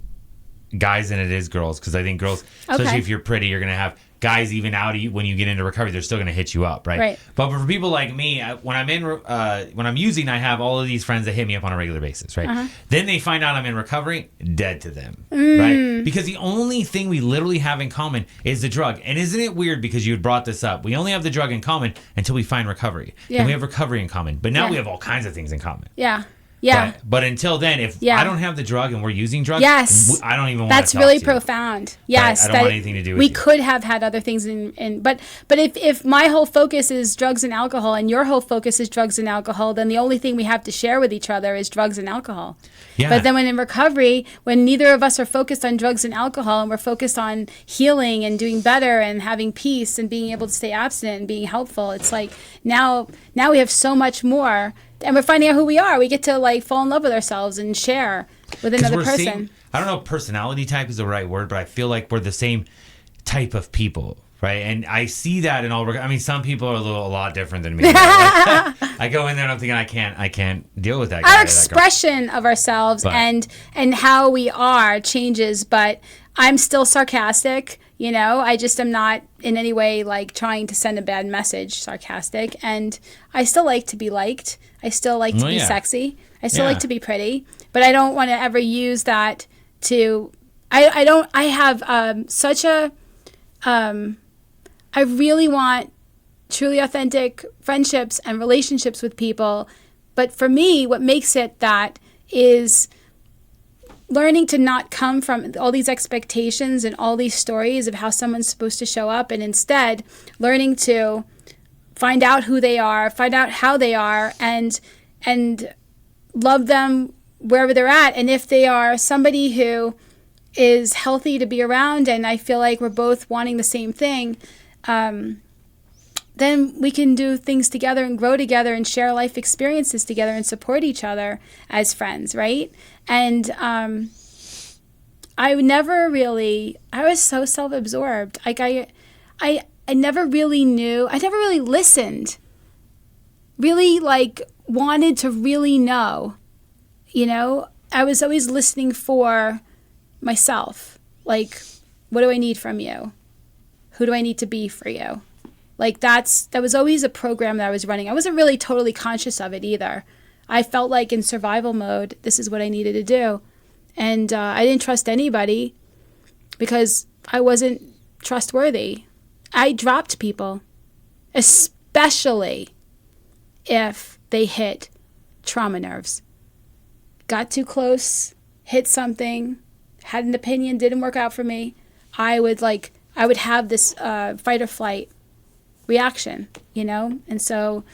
B: guys than it is girls, because I think girls, especially if you're pretty, you're going to have guys even out of you when you get into recovery, they're still going to hit you up, right? But for people like me, when I'm using, I have all of these friends that hit me up on a regular basis, right? Then they find out I'm in recovery, dead to them, right? Because the only thing we literally have in common is the drug. And isn't it weird, because you had brought this up, we only have the drug in common until we find recovery. And we have recovery in common. But now we have all kinds of things in common. But until then, if I don't have the drug and we're using drugs, I don't even want to talk to you. That's really
A: profound. Yes.
B: I don't want anything to do with
A: we
B: you.
A: could have had other things but if my whole focus is drugs and alcohol and your whole focus is drugs and alcohol, then the only thing we have to share with each other is drugs and alcohol. But then when in recovery, when neither of us are focused on drugs and alcohol and we're focused on healing and doing better and having peace and being able to stay abstinent and being helpful, it's like now we have so much more. And we're finding out who we are. We get to like fall in love with ourselves and share with another person.
B: I don't know if personality type is the right word, but I feel like we're the same type of people, right? And I see that in all. I mean, some people are a lot different than me. Right? I go in there and I'm thinking I can't deal with that guy.
A: Our expression of ourselves and how we are changes, but I'm still sarcastic. You know, I just am not in any way like trying to send a bad message, sarcastic. And I still like to be liked. I still like to be sexy. I still like to be pretty. But I don't want to ever use that to, I really want truly authentic friendships and relationships with people. But for me, what makes it that is learning to not come from all these expectations and all these stories of how someone's supposed to show up, and instead learning to find out who they are, find out how they are, and love them wherever they're at. And if they are somebody who is healthy to be around, and I feel like we're both wanting the same thing, then we can do things together and grow together and share life experiences together and support each other as friends, right? And I was so self-absorbed. Like I never really knew, I never really listened, really like wanted to really know, you know? I was always listening for myself. Like, what do I need from you? Who do I need to be for you? Like that was always a program that I was running. I wasn't really totally conscious of it either. I felt like in survival mode, this is what I needed to do. And I didn't trust anybody because I wasn't trustworthy. I dropped people, especially if they hit trauma nerves. Got too close, hit something, had an opinion, didn't work out for me. I would have this fight or flight reaction, you know? And so,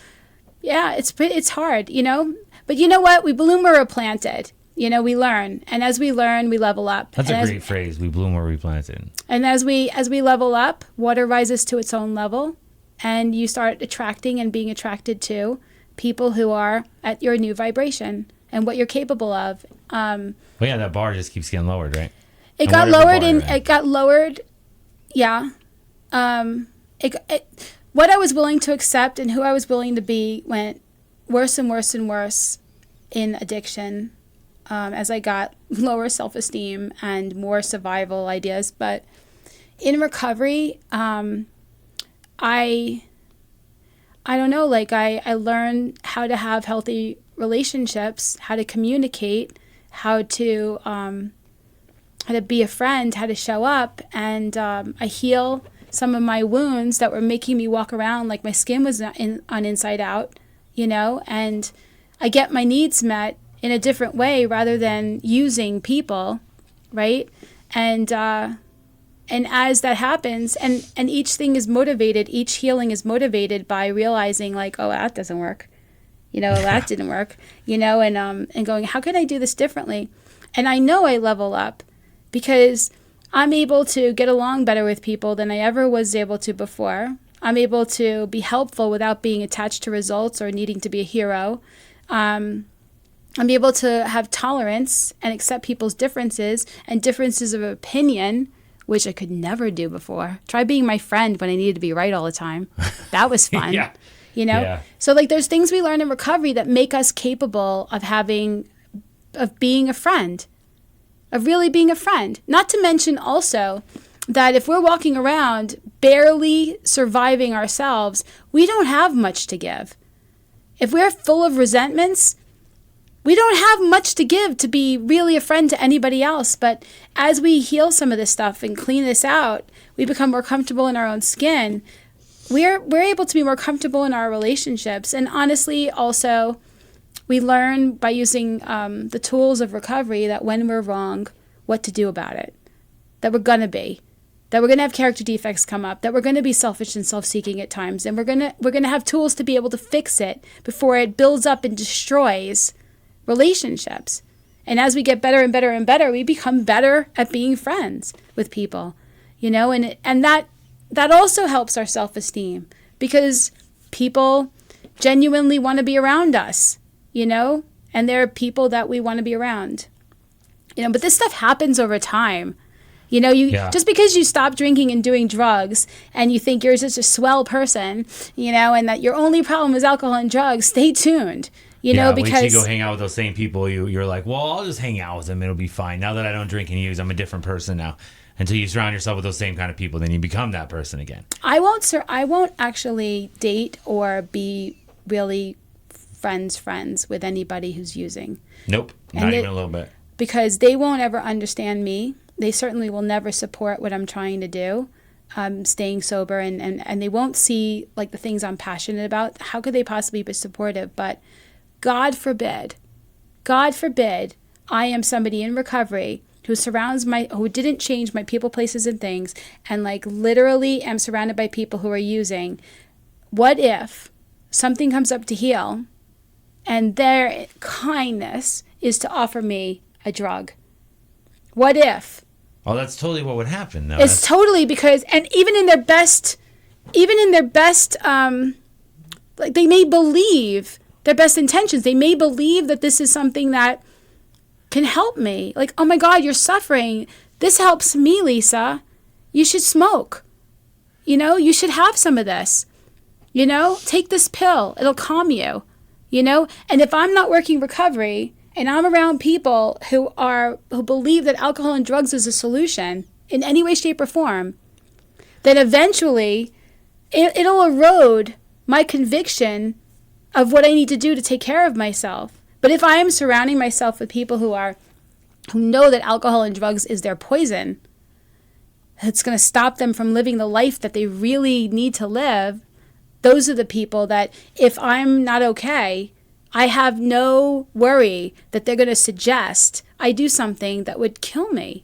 A: yeah, it's hard, you know? But you know what? We bloom where we're planted. You know, we learn. And as we learn, we level up.
B: That's a great phrase. We bloom where we planted.
A: And as we level up, water rises to its own level. And you start attracting and being attracted to people who are at your new vibration and what you're capable of.
B: Well, yeah, that bar just keeps getting lowered, right?
A: It got lowered. Yeah. What I was willing to accept and who I was willing to be went worse and worse and worse in addiction as I got lower self-esteem and more survival ideas. But in recovery, I don't know, like I learned how to have healthy relationships, how to communicate, how to be a friend, how to show up, and I heal some of my wounds that were making me walk around like my skin was on inside out, you know, and I get my needs met in a different way rather than using people, right? And as that happens, and each thing is motivated, each healing is motivated by realizing like, oh, that doesn't work, you know, that didn't work, you know, and going, how can I do this differently? And I know I level up because I'm able to get along better with people than I ever was able to before. I'm able to be helpful without being attached to results or needing to be a hero. I'm able to have tolerance and accept people's differences and differences of opinion which I could never do before. Try being my friend when I needed to be right all the time. That was fun.
B: Yeah.
A: You know?
B: Yeah.
A: So like there's things we learn in recovery that make us capable of being a friend, of really being a friend. Not to mention also that if we're walking around barely surviving ourselves, we don't have much to give. If we're full of resentments, we don't have much to give to be really a friend to anybody else. But as we heal some of this stuff and clean this out, we become more comfortable in our own skin. We're able to be more comfortable in our relationships. And honestly, also, we learn by using the tools of recovery that when we're wrong, what to do about it. That we're going to have character defects come up, that we're going to be selfish and self-seeking at times, and we're going to have tools to be able to fix it before it builds up and destroys relationships. And as we get better and better and better, we become better at being friends with people, you know, and that also helps our self-esteem because people genuinely want to be around us, you know, and there are people that we want to be around, you know, but this stuff happens over time. You know, just because you stop drinking and doing drugs and you think you're just a swell person, you know, and that your only problem is alcohol and drugs, stay tuned. You know, because
B: once you go hang out with those same people, you're like, well, I'll just hang out with them. It'll be fine. Now that I don't drink and use, I'm a different person now. Until you surround yourself with those same kind of people, then you become that person again.
A: I won't actually date or be really friends with anybody who's using.
B: Nope, not even a little bit.
A: Because they won't ever understand me. They certainly will never support what I'm trying to do, staying sober, and they won't see like the things I'm passionate about. How could they possibly be supportive? But God forbid, I am somebody in recovery who didn't change my people, places, and things, and like literally am surrounded by people who are using. What if something comes up to heal, and their kindness is to offer me a drug? What if?
B: Oh, that's totally what would happen, though.
A: It's totally because, and even in their best, like they may believe their best intentions. They may believe that this is something that can help me. Like, oh my God, you're suffering. This helps me, Lisa. You should smoke. You know, you should have some of this. You know, take this pill. It'll calm you. You know, and if I'm not working recovery, and I'm around people who believe that alcohol and drugs is a solution in any way, shape, or form, then eventually it'll erode my conviction of what I need to do to take care of myself. But if I am surrounding myself with people who know that alcohol and drugs is their poison, it's going to stop them from living the life that they really need to live, those are the people that if I'm not okay, I have no worry that they're going to suggest I do something that would kill me.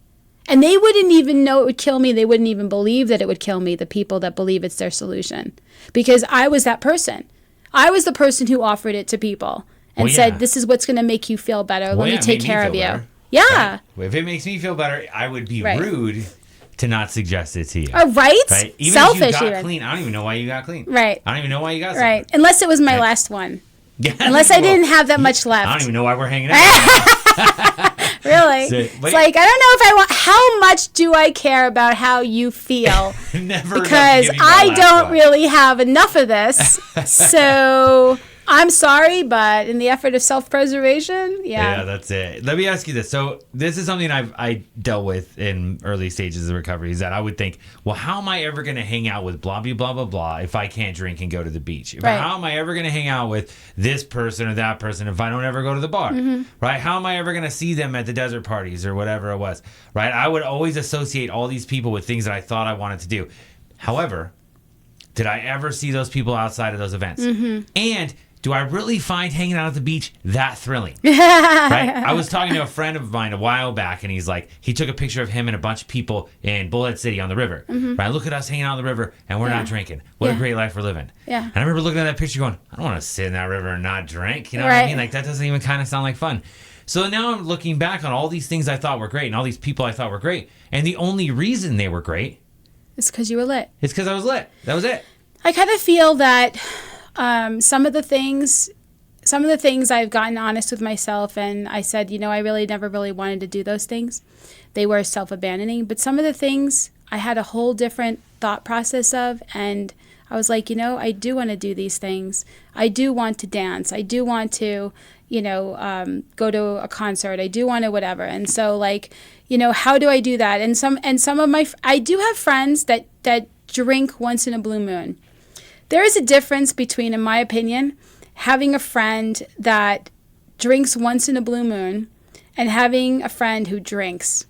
A: And they wouldn't even know it would kill me. They wouldn't even believe that it would kill me, the people that believe it's their solution. Because I was that person. I was the person who offered it to people and said, this is what's going to make you feel better. Let me take care of you. Better. Yeah.
B: Right? If it makes me feel better, I would be rude to not suggest it to you.
A: Oh, right?
B: Even
A: selfish
B: if you got clean. I don't even know why you got clean.
A: Right.
B: I don't even know why you got
A: right. Sober. Unless it was my last one.
B: Yeah,
A: unless I didn't have that much left.
B: I don't even know why we're hanging out.
A: Really? It's like, I don't know if I want, how much do I care about how you feel?
B: Never.
A: Because I don't really have enough of this. So I'm sorry, but in the effort of self-preservation,
B: Yeah, that's it. Let me ask you this. So this is something I dealt with in early stages of recovery, is that I would think, well, how am I ever going to hang out with blah, blah, blah, blah, blah if I can't drink and go to the beach? How am I ever going to hang out with this person or that person if I don't ever go to the bar? Mm-hmm. Right? How am I ever going to see them at the desert parties or whatever it was? Right? I would always associate all these people with things that I thought I wanted to do. However, did I ever see those people outside of those events? Mm-hmm. And do I really find hanging out at the beach that thrilling? Right? I was talking to a friend of mine a while back, and he's like, he took a picture of him and a bunch of people in Bullhead City on the river. Mm-hmm. Right? Look at us hanging out on the river, and we're not drinking. What a great life we're living.
A: Yeah.
B: And I remember looking at that picture going, I don't want to sit in that river and not drink. You know what I mean? Like, that doesn't even kind of sound like fun. So now I'm looking back on all these things I thought were great and all these people I thought were great. And the only reason they were great
A: is because you were lit.
B: It's because I was lit. That was it.
A: I kind of feel that some of the some of the things I've gotten honest with myself, and I said, I really never really wanted to do those things. They were self-abandoning. But some of the things I had a whole different thought process of, and I was like, I do want to do these things. I do want to dance. I do want to, go to a concert. I do want to whatever. And so like, how do I do that? And some of I do have friends that drink once in a blue moon. There is a difference between, in my opinion, having a friend that drinks once in a blue moon and having a friend who drinks.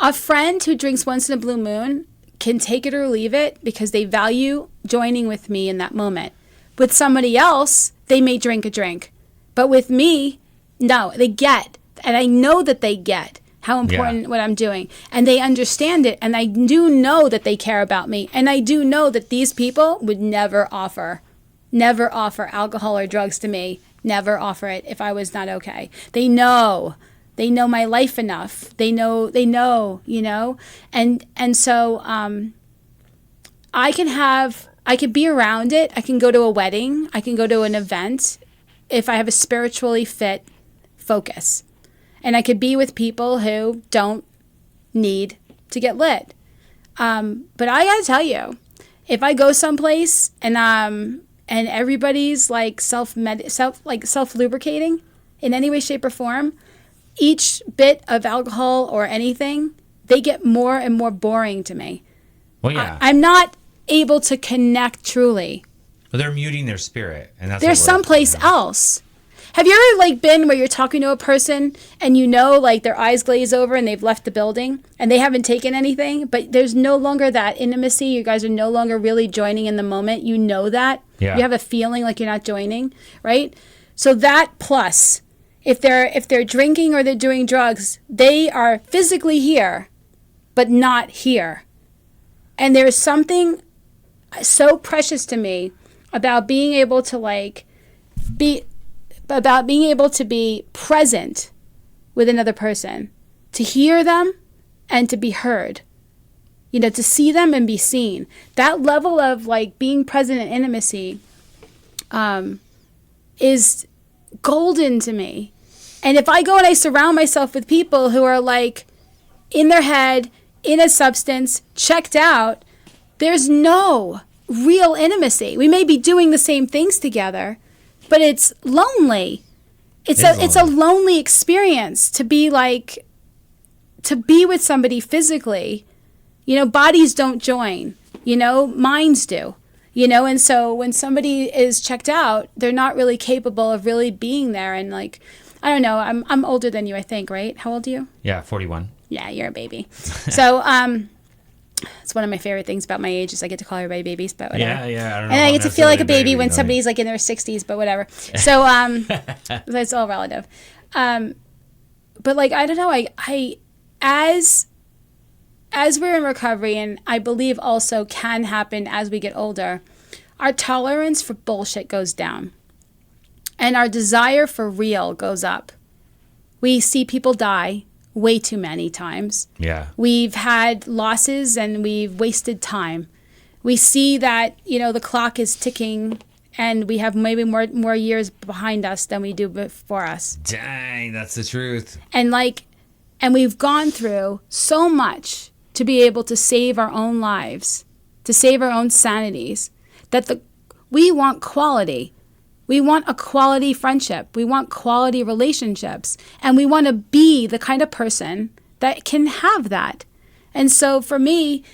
A: A friend who drinks once in a blue moon can take it or leave it because they value joining with me in that moment. With somebody else, they may drink a drink. But with me, no, they get. And I know that they get how important what I'm doing. And they understand it. And I do know that they care about me. And I do know that these people would never offer alcohol or drugs to me. Never offer it if I was not okay. They know my life enough. They know, And so I could be around it. I can go to a wedding. I can go to an event if I have a spiritually fit focus. And I could be with people who don't need to get lit. But I gotta tell you, if I go someplace and everybody's like self lubricating in any way, shape, or form, each bit of alcohol or anything, they get more and more boring to me.
B: Well, yeah.
A: I'm not able to connect truly.
B: Well, they're muting their spirit, and that's
A: they're someplace else. Have you ever like been where you're talking to a person and like their eyes glaze over and they've left the building and they haven't taken anything, but there's no longer that intimacy. You guys are no longer really joining in the moment. You know that.
B: Yeah.
A: You have a feeling like you're not joining, right? So that plus, if they're drinking or they're doing drugs, they are physically here, but not here. And there's something so precious to me about being able to be present with another person, to hear them and to be heard, to see them and be seen. That level of like being present in intimacy is golden to me. And if I go and I surround myself with people who are like in their head, in a substance, checked out, there's no real intimacy. We may be doing the same things together, but it's lonely. It's a lonely experience to be with somebody physically. Bodies don't join, minds do, and so when somebody is checked out, they're not really capable of really being there. And like, I don't know, I'm older than you, I think, right? How old are you?
B: Yeah, 41.
A: Yeah, you're a baby. So, it's one of my favorite things about my age is I get to call everybody babies, but whatever.
B: Yeah, I don't know.
A: And I get to feel like a baby when somebody's like in their 60s, but whatever. So, it's all relative. But like, I don't know, as we're in recovery, and I believe also can happen as we get older, our tolerance for bullshit goes down. And our desire for real goes up. We see people die way too many times.
B: Yeah.
A: We've had losses and we've wasted time. We see that, the clock is ticking and we have maybe more years behind us than we do before us.
B: Dang, that's the truth.
A: And we've gone through so much to be able to save our own lives, to save our own sanities, that we want quality. We want a quality friendship. We want quality relationships. And we want to be the kind of person that can have that. And so for me,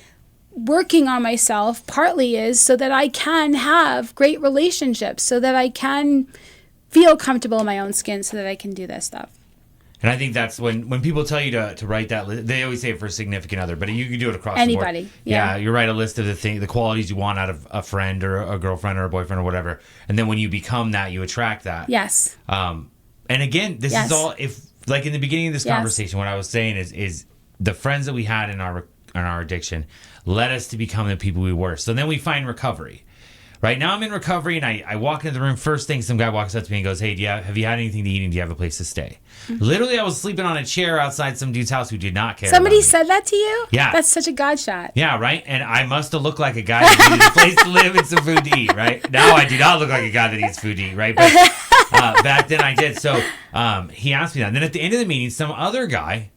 A: working on myself partly is so that I can have great relationships, so that I can feel comfortable in my own skin, so that I can do this stuff.
B: And I think that's when people tell you to write that list, they always say it for a significant other, but you can do it across
A: anybody.
B: The board. Yeah, you write a list of the qualities you want out of a friend or a girlfriend or a boyfriend or whatever. And then when you become that, you attract that.
A: Yes.
B: And again, this is all, if like in the beginning of this conversation, what I was saying is the friends that we had in our addiction led us to become the people we were. So then we find recovery. Right now I'm in recovery, and I walk into the room. First thing, some guy walks up to me and goes, "Hey, have you had anything to eat, and do you have a place to stay?" Literally, I was sleeping on a chair outside some dude's house who did not care.
A: Somebody
B: about me.
A: said that to you?
B: Yeah.
A: That's such a God shot.
B: Yeah, right? And I must have looked like a guy that needed a place to live and some food to eat, right? Now I do not look like a guy that needs food to eat, right? But back then I did. So he asked me that. And then at the end of the meeting, some other guy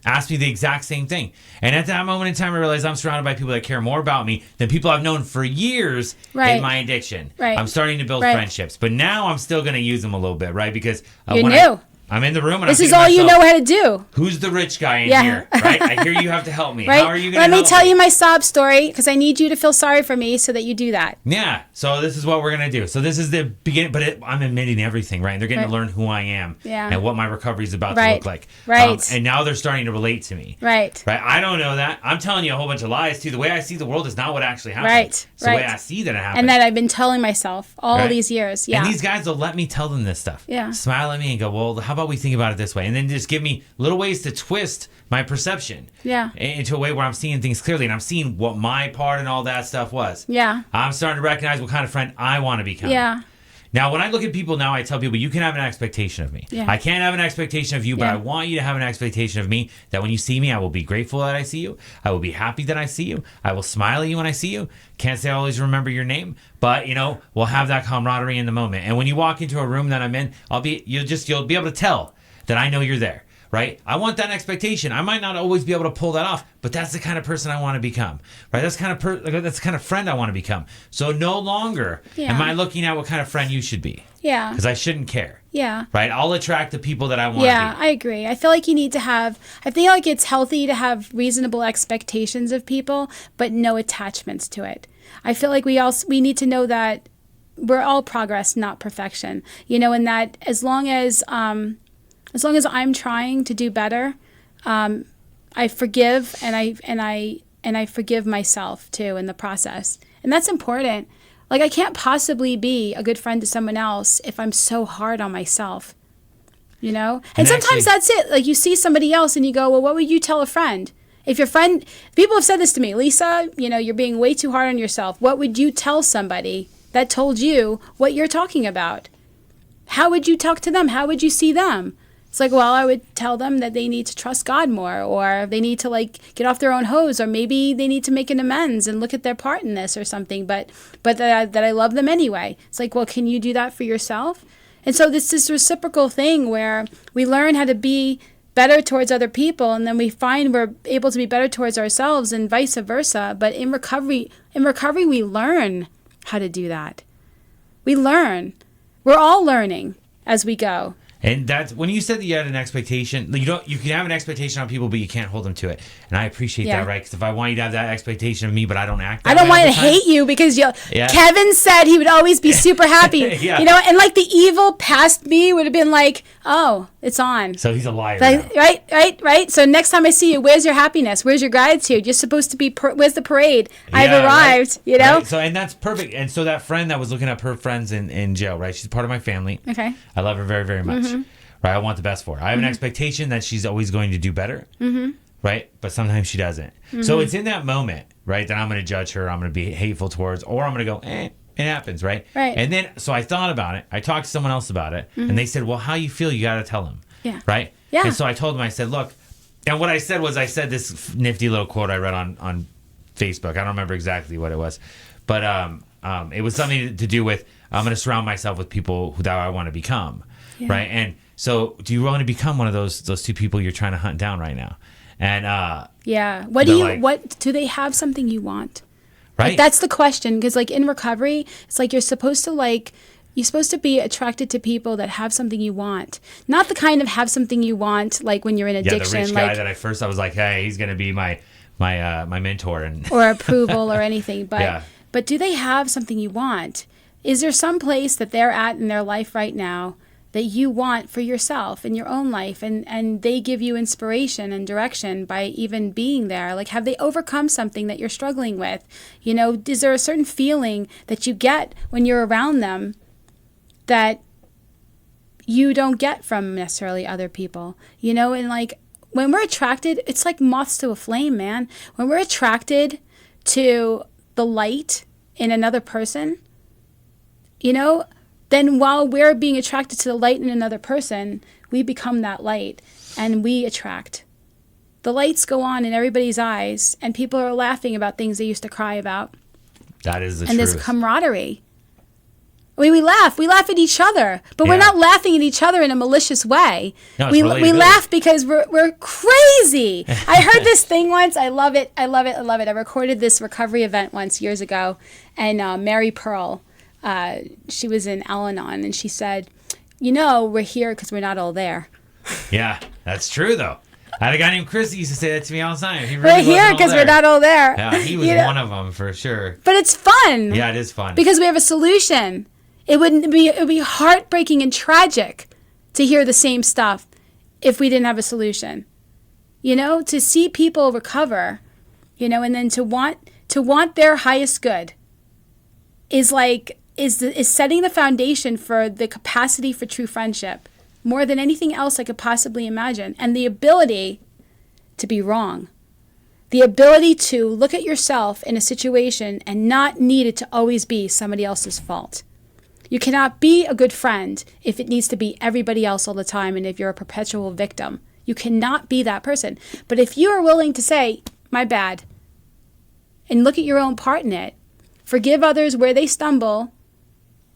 B: asked me the exact same thing. And at that moment in time, I realized I'm surrounded by people that care more about me than people I've known for years in my addiction.
A: Right.
B: I'm starting to build friendships. But now I'm still going to use them a little bit, right? Because
A: You're new.
B: I'm in the room and
A: this is all you know how to do.
B: Who's the rich guy in here, right? I hear you have to help me.
A: Right?
B: How are you going to help me?
A: Let me tell you my sob story because I need you to feel sorry for me so that you do that.
B: Yeah. So this is what we're going to do. So this is the beginning, but I'm admitting everything, right? And they're getting to learn who I am and what my recovery is about to look like.
A: Right.
B: And now they're starting to relate to me.
A: Right.
B: Right. I don't know that. I'm telling you a whole bunch of lies too. The way I see the world is not what actually happens.
A: Right.
B: It's the way I see that it happens.
A: And that I've been telling myself all these years. Yeah.
B: And these guys will let me tell them this stuff.
A: Yeah.
B: Smile at me and go, well, how about we think about it this way? And then just give me little ways to twist my perception into a way where I'm seeing things clearly and I'm seeing what my part and all that stuff was.
A: Yeah.
B: I'm starting to recognize what kind of friend I want to become.
A: Yeah.
B: Now, when I look at people now, I tell people, you can have an expectation of me. Yeah. I can't have an expectation of you, but I want you to have an expectation of me that when you see me, I will be grateful that I see you. I will be happy that I see you. I will smile at you when I see you. Can't say I always remember your name, but, we'll have that camaraderie in the moment. And when you walk into a room that I'm in, you'll be able to tell that I know you're there, right? I want that expectation. I might not always be able to pull that off, but that's the kind of person I want to become, right? That's the kind of friend I want to become. So no longer am I looking at what kind of friend you should be. Yeah. Because I shouldn't care.
A: Yeah.
B: Right? I'll attract the people that I want to be.
A: Yeah, I agree. I feel like I feel like it's healthy to have reasonable expectations of people, but no attachments to it. I feel like we need to know that we're all progress, not perfection. And that as long as I'm trying to do better, I forgive and I forgive myself too in the process. And that's important. Like I can't possibly be a good friend to someone else if I'm so hard on myself. And sometimes that's it. Like you see somebody else and you go, well, what would you tell a friend? If your friend, people have said this to me, Lisa, you're being way too hard on yourself. What would you tell somebody that told you what you're talking about? How would you talk to them? How would you see them? It's like, well, I would tell them that they need to trust God more, or they need to get off their own hose, or maybe they need to make an amends and look at their part in this or something, but that I love them anyway. It's like, well, can you do that for yourself? And so this reciprocal thing where we learn how to be better towards other people, and then we find we're able to be better towards ourselves and vice versa. But in recovery we learn how to do that. We learn. We're all learning as we go.
B: And that's when you said that you had an expectation. You can have an expectation on people, but you can't hold them to it. And I appreciate that, right? Because if I want you to have that expectation of me, but I don't act that way, I
A: don't want to hate you because Kevin said he would always be super happy. And the evil past me would have been like, oh, it's on.
B: So he's a liar.
A: Right. So next time I see you, where's your happiness? Where's your gratitude? You're supposed to be. Where's the parade? I've arrived. Right. Right.
B: So and that's perfect. And so that friend that was looking up her friends in jail, right? She's part of my family.
A: Okay.
B: I love her very, very much. Mm-hmm. Right. I want the best for her. I have an expectation that she's always going to do better. Mm-hmm. Right. But sometimes she doesn't. Mm-hmm. So it's in that moment, right, that I'm going to judge her. I'm going to be hateful towards, or I'm going to go, it happens, right?
A: Right.
B: And then, so I thought about it. I talked to someone else about it, and they said, well, how you feel, you got to tell them.
A: Yeah.
B: Right?
A: Yeah.
B: And so I told them, I said, look, and what I said was, I said this nifty little quote I read on Facebook. I don't remember exactly what it was, but it was something to do with, I'm going to surround myself with people that I want to become. Yeah. Right? And so do you want to become one of those two people you're trying to hunt down right now? And
A: what do they have something you want?
B: Right.
A: That's the question, because in recovery, it's like you're supposed to be attracted to people that have something you want, not the kind of have something you want like when you're in addiction.
B: Yeah, the rich guy that I was like, hey, he's gonna be my mentor
A: or approval or anything. But do they have something you want? Is there some place that they're at in their life right now that you want for yourself in your own life, and they give you inspiration and direction by even being there? Like, have they overcome something that you're struggling with? Is there a certain feeling that you get when you're around them that you don't get from necessarily other people? And when we're attracted, it's like moths to a flame, man. When we're attracted to the light in another person, then while we're being attracted to the light in another person, we become that light and we attract. The lights go on in everybody's eyes and people are laughing about things they used to cry about.
B: That is the
A: and
B: truth.
A: This camaraderie. I mean, we laugh at each other, but we're not laughing at each other in a malicious way.
B: No,
A: we laugh because we're crazy. I heard this thing once. I love it. I recorded this recovery event once years ago, and Mary Pearl, she was in Al-Anon, and she said, we're here because we're not all there.
B: Yeah, that's true, though. I had a guy named Chris that used to say that to me all the time.
A: We're here because we're not all there.
B: Yeah, he was one of them for sure.
A: But it's fun.
B: Yeah, it is fun.
A: Because we have a solution. It would be heartbreaking and tragic to hear the same stuff if we didn't have a solution. To see people recover, and then to want their highest good is setting the foundation for the capacity for true friendship more than anything else I could possibly imagine. And the ability to be wrong. The ability to look at yourself in a situation and not need it to always be somebody else's fault. You cannot be a good friend if it needs to be everybody else all the time and if you're a perpetual victim. You cannot be that person. But if you are willing to say, my bad, and look at your own part in it, forgive others where they stumble,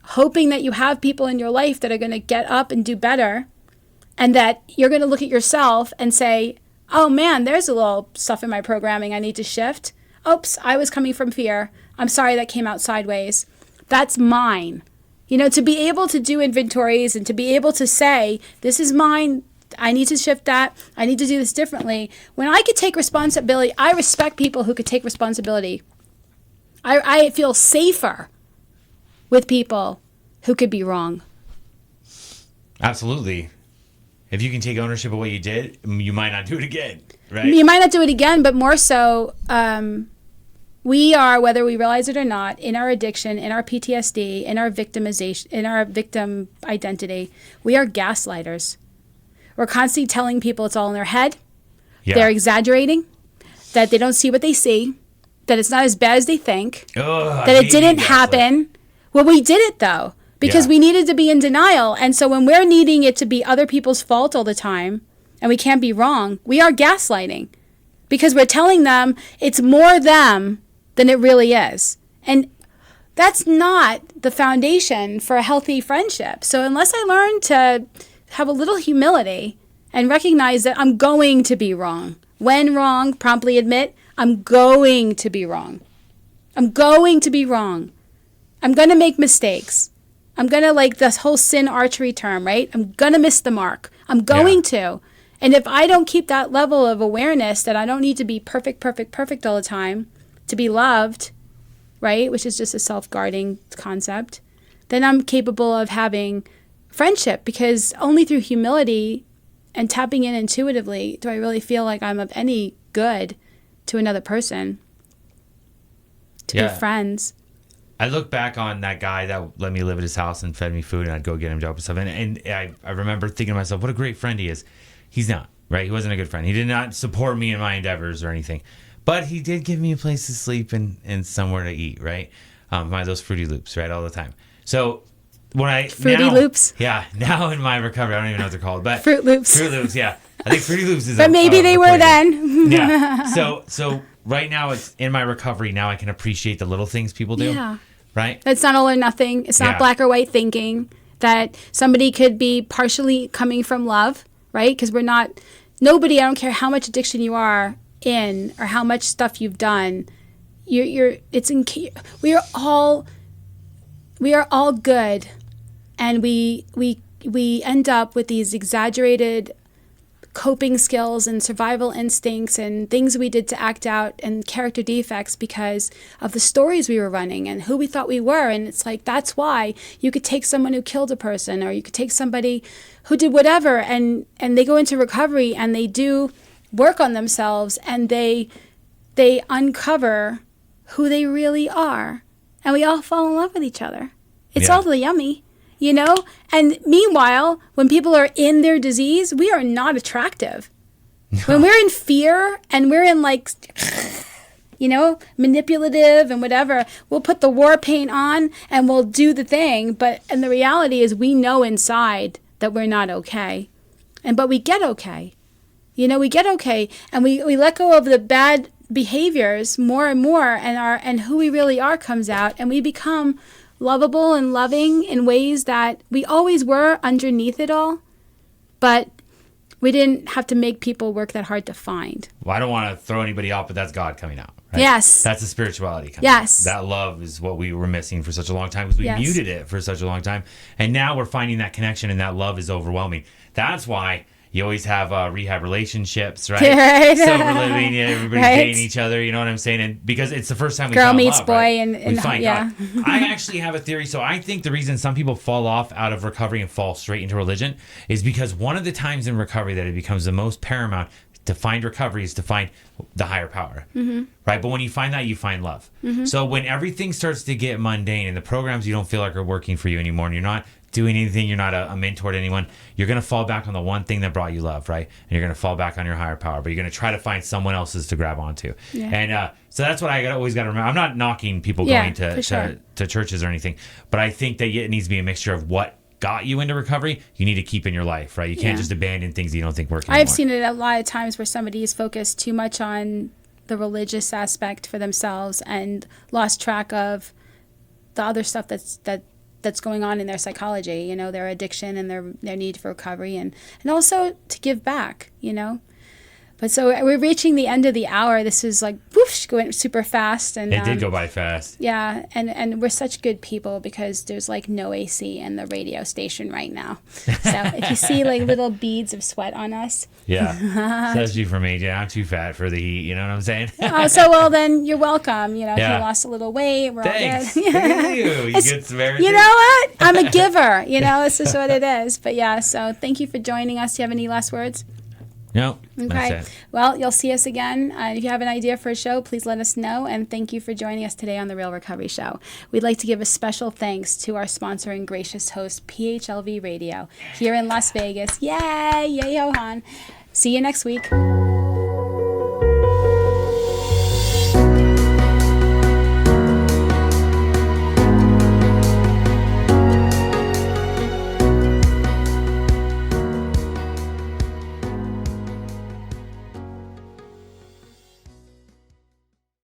A: hoping that you have people in your life that are going to get up and do better, and that you're going to look at yourself and say, oh man, there's a little stuff in my programming I need to shift. Oops, I was coming from fear. I'm sorry that came out sideways. That's mine. To be able to do inventories and to be able to say, this is mine, I need to shift that, I need to do this differently. When I could take responsibility, I respect people who could take responsibility. I feel safer with people who could be wrong.
B: Absolutely. If you can take ownership of what you did, you might not do it again, right?
A: You might not do it again, but more so, we are, whether we realize it or not, in our addiction, in our PTSD, in our victimization, in our victim identity, we are gaslighters. We're constantly telling people it's all in their head. Yeah. They're exaggerating, that they don't see what they see, that it's not as bad as they think, that it didn't happen. Well, we did it, though, because we needed to be in denial. And so when we're needing it to be other people's fault all the time, and we can't be wrong, we are gaslighting. Because we're telling them it's more them than it really is. And that's not the foundation for a healthy friendship. So unless I learn to have a little humility and recognize that I'm going to be wrong. When wrong, promptly admit, I'm going to be wrong. I'm going to be wrong. I'm going to make mistakes. I'm going to, this whole sin archery term, right? I'm going to miss the mark. I'm going to. And if I don't keep that level of awareness that I don't need to be perfect all the time to be loved, right, which is just a self-guarding concept, then I'm capable of having friendship, because only through humility and tapping in intuitively do I really feel like I'm of any good to another person, to be friends.
B: I look back on that guy that let me live at his house and fed me food, and I'd go get him job and stuff. And I remember thinking to myself, what a great friend he is. He's not, right? He wasn't a good friend. He did not support me in my endeavors or anything. But he did give me a place to sleep and somewhere to eat, right? Those Fruity Loops, right? All the time. So when I...
A: Fruity Loops?
B: Yeah. Now in my recovery, I don't even know what they're called. But
A: Fruit Loops.
B: Fruit Loops, yeah. I think Fruity Loops is...
A: But maybe they were then.
B: Yeah. So right now it's in my recovery. Now I can appreciate the little things people do.
A: Yeah.
B: Right?
A: It's not all or nothing. It's not black or white thinking. That somebody could be partially coming from love, right? Because we're not... Nobody, I don't care how much addiction you are in or how much stuff you've done, we are all good, and we end up with these exaggerated coping skills and survival instincts and things we did to act out and character defects because of the stories we were running and who we thought we were. And it's like, that's why you could take someone who killed a person, or you could take somebody who did whatever, and they go into recovery and they do work on themselves, and they uncover who they really are, and we all fall in love with each other. It's all the yummy, And meanwhile, when people are in their disease, we are not attractive. No. When we're in fear and we're in manipulative and whatever. We'll put the war paint on and we'll do the thing. And the reality is we know inside that we're not okay. But we get okay. We get okay. And we let go of the bad behaviors more and more, and who we really are comes out, and we become lovable and loving in ways that we always were underneath it all, but we didn't have to make people work that hard to find.
B: Well, I don't want to throw anybody off, but that's God coming out. Right?
A: Yes.
B: That's the spirituality coming
A: yes.
B: out. That love is what we were missing for such a long time, because we
A: yes.
B: muted it for such a long time. And now we're finding that connection, and that love is overwhelming. That's why you always have rehab relationships, right?
A: Right.
B: Sober living, everybody's
A: right.
B: dating each other, you know what I'm saying? And because it's the first time we
A: Girl
B: found
A: meets
B: love,
A: boy,
B: right?
A: and
B: we find
A: yeah.
B: God. I actually have a theory. So I think the reason some people fall off out of recovery and fall straight into religion is because one of the times in recovery that it becomes the most paramount to find recovery is to find the higher power,
A: mm-hmm.
B: right? But when you find that, you find love.
A: Mm-hmm.
B: So when everything starts to get mundane and the programs you don't feel like are working for you anymore, and you're not doing anything, you're not a mentor to anyone, you're going to fall back on the one thing that brought you love, right? And you're going to fall back on your higher power, but you're going to try to find someone else's to grab onto.
A: Yeah.
B: And so that's what I always got to remember. I'm not knocking people going to churches or anything, but I think that it needs to be a mixture of what got you into recovery, you need to keep in your life, right? You can't just abandon things you don't think work anymore.
A: I've seen it a lot of times where somebody is focused too much on the religious aspect for themselves and lost track of the other stuff that's going on in their psychology, their addiction and their need for recovery, and also to give back, But so we're reaching the end of the hour. This is like whoosh, going super fast, and
B: it did go by fast.
A: Yeah, and we're such good people because there's like no AC in the radio station right now. So if you see like little beads of sweat on us,
B: especially for me, I'm too fat for the heat. You know what I'm saying?
A: well then you're welcome. He lost a little weight. We're
B: Thanks.
A: all good.
B: You good Samaritan.
A: You know what? I'm a giver. This is what it is. But yeah, so thank you for joining us. Do you have any last words?
B: No.
A: Okay. Well, you'll see us again. If you have an idea for a show, please let us know. And thank you for joining us today on The Real Recovery Show. We'd like to give a special thanks to our sponsor and gracious host, PHLV Radio, here in Las Vegas. Yay! Yay, Johan. See you next week.